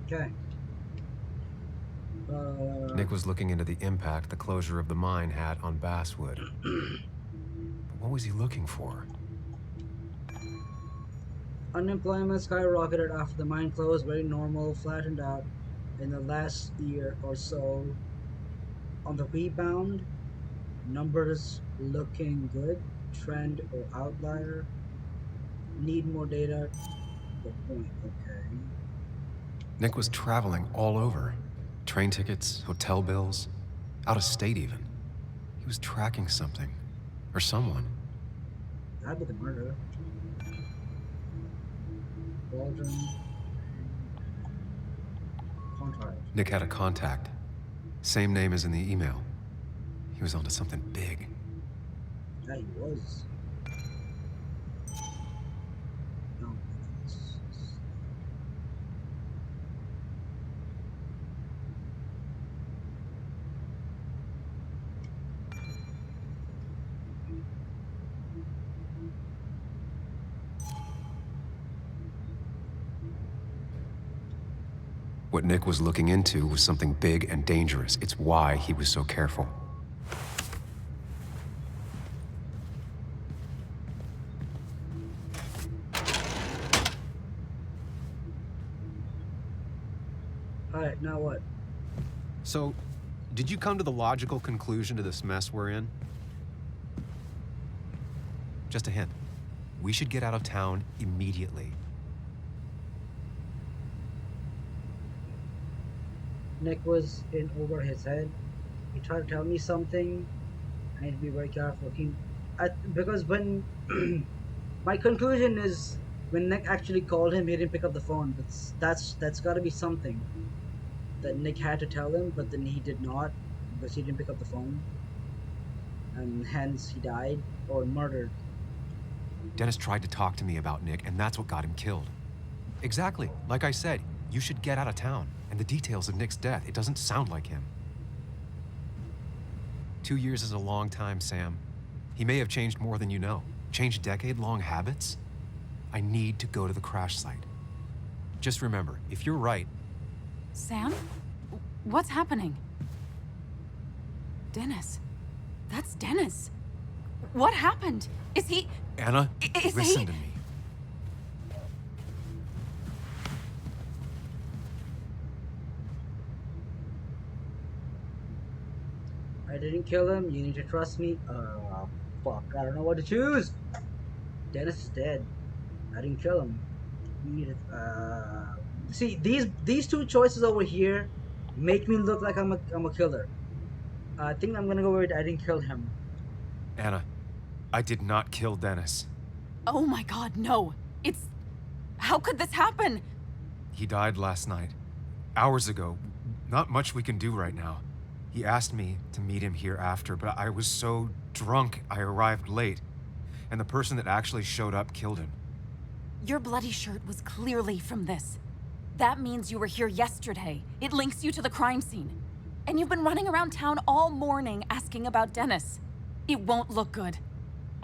Okay. Nick was looking into the impact the closure of the mine had on Basswood. But what was he looking for? Unemployment skyrocketed after the mine closed, very normal, flattened out in the last year or so. On the rebound, numbers looking good, trend or outlier. Need more data. Good point. Okay. Nick was traveling all over. Train tickets, hotel bills, out of state even. He was tracking something. Or someone. That'd be the murder. Waldron. Contact. Nick had a contact. Same name as in the email. He was onto something big. Yeah, he was. No. What Nick was looking into was something big and dangerous. It's why he was so careful. Alright, now what? So, did you come to the logical conclusion to this mess we're in? Just a hint. We should get out of town immediately. Nick was in over his head. He tried to tell me something. I need to be very careful. Because when my conclusion is when Nick actually called him, he didn't pick up the phone. That's got to be something that Nick had to tell him, but then he did not because he didn't pick up the phone, and hence he died or murdered. Dennis tried to talk to me about Nick, and that's what got him killed. Exactly. Like I said, you should get out of town. And the details of Nick's death, it doesn't sound like him. 2 years is a long time, Sam. He may have changed more than you know. Changed decade-long habits? I need to go to the crash site. Just remember, if you're right... Sam? What's happening? Dennis. That's Dennis. What happened? Is he... Anna, listen to me. I didn't kill him. You need to trust me. Fuck. I don't know what to choose. Dennis is dead. I didn't kill him. You need to, see, these two choices over here make me look like I'm a killer. I think I'm gonna go with I didn't kill him. Anna, I did not kill Dennis. Oh my god, no. It's... How could this happen? He died last night. Hours ago. Not much we can do right now. He asked me to meet him here after, but I was so drunk I arrived late. And the person that actually showed up killed him. Your bloody shirt was clearly from this. That means you were here yesterday. It links you to the crime scene. And you've been running around town all morning asking about Dennis. It won't look good.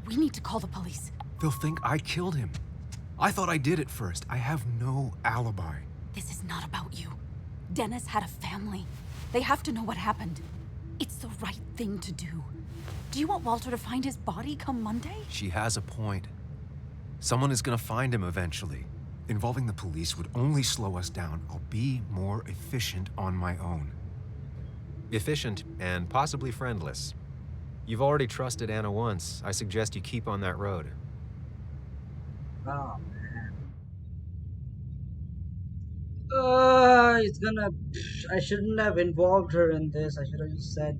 We need to call the police. They'll think I killed him. I thought I did at first. I have no alibi. This is not about you. Dennis had a family. They have to know what happened. It's the right thing to do. Do you want Walter to find his body come Monday? She has a point. Someone is gonna find him eventually. Involving the police would only slow us down. I'll be more efficient on my own. Efficient and possibly friendless. You've already trusted Anna once. I suggest you keep on that road. Oh man. It's gonna. I shouldn't have involved her in this. I should have just said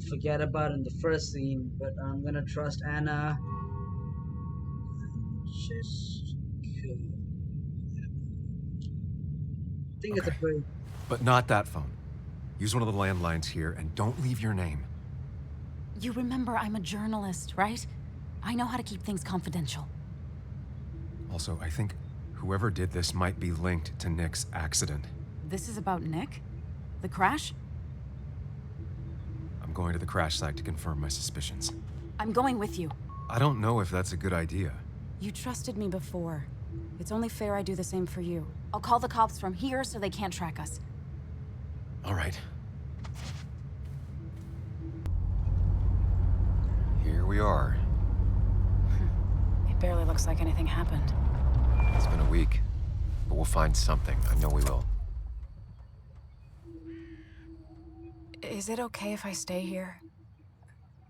forget about it in the first scene. But I'm gonna trust Anna. Just kill. I think it's a great. But not that phone. Use one of the landlines here and don't leave your name. You remember I'm a journalist, right? I know how to keep things confidential. Also, I think whoever did this might be linked to Nick's accident. This is about Nick? The crash? I'm going to the crash site to confirm my suspicions. I'm going with you. I don't know if that's a good idea. You trusted me before. It's only fair I do the same for you. I'll call the cops from here so they can't track us. All right. Here we are. It barely looks like anything happened. It's been a week, but we'll find something. I know we will. Is it okay if I stay here?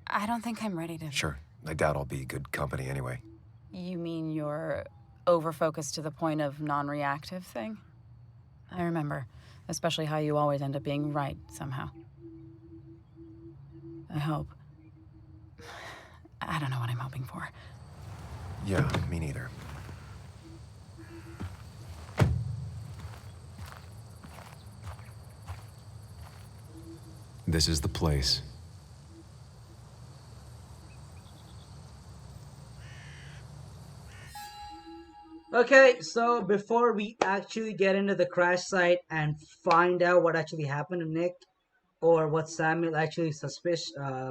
I don't think I'm ready to... Sure. I doubt I'll be good company anyway. You mean you're over-focused to the point of non-reactive thing? I remember, especially how you always end up being right somehow. I hope. I don't know what I'm hoping for. Yeah, me neither. This is the place. Okay, so before we actually get into the crash site and find out what actually happened to Nick, or what Samuel actually suspicious, I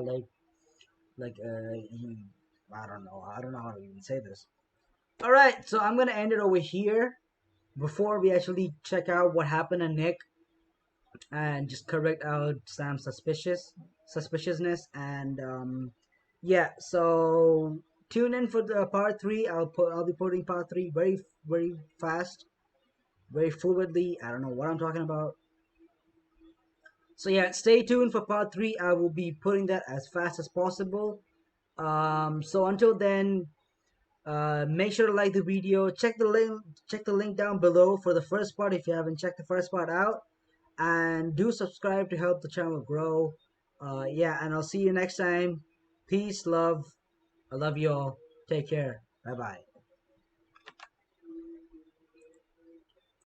don't know how to even say this. All right, so I'm gonna end it over here before we actually check out what happened to Nick and just correct out Sam's suspiciousness, and yeah, so tune in for the part 3. I'll be putting part 3 very fast, very fluidly. I don't know what I'm talking about. So yeah, stay tuned for part 3. I will be putting that as fast as possible. So until then, make sure to like the video. Check the link down below for the first part if you haven't checked the first part out, and do subscribe to help the channel grow. Yeah, and I'll see you next time. Peace, love. I love you all. Take care. Bye bye.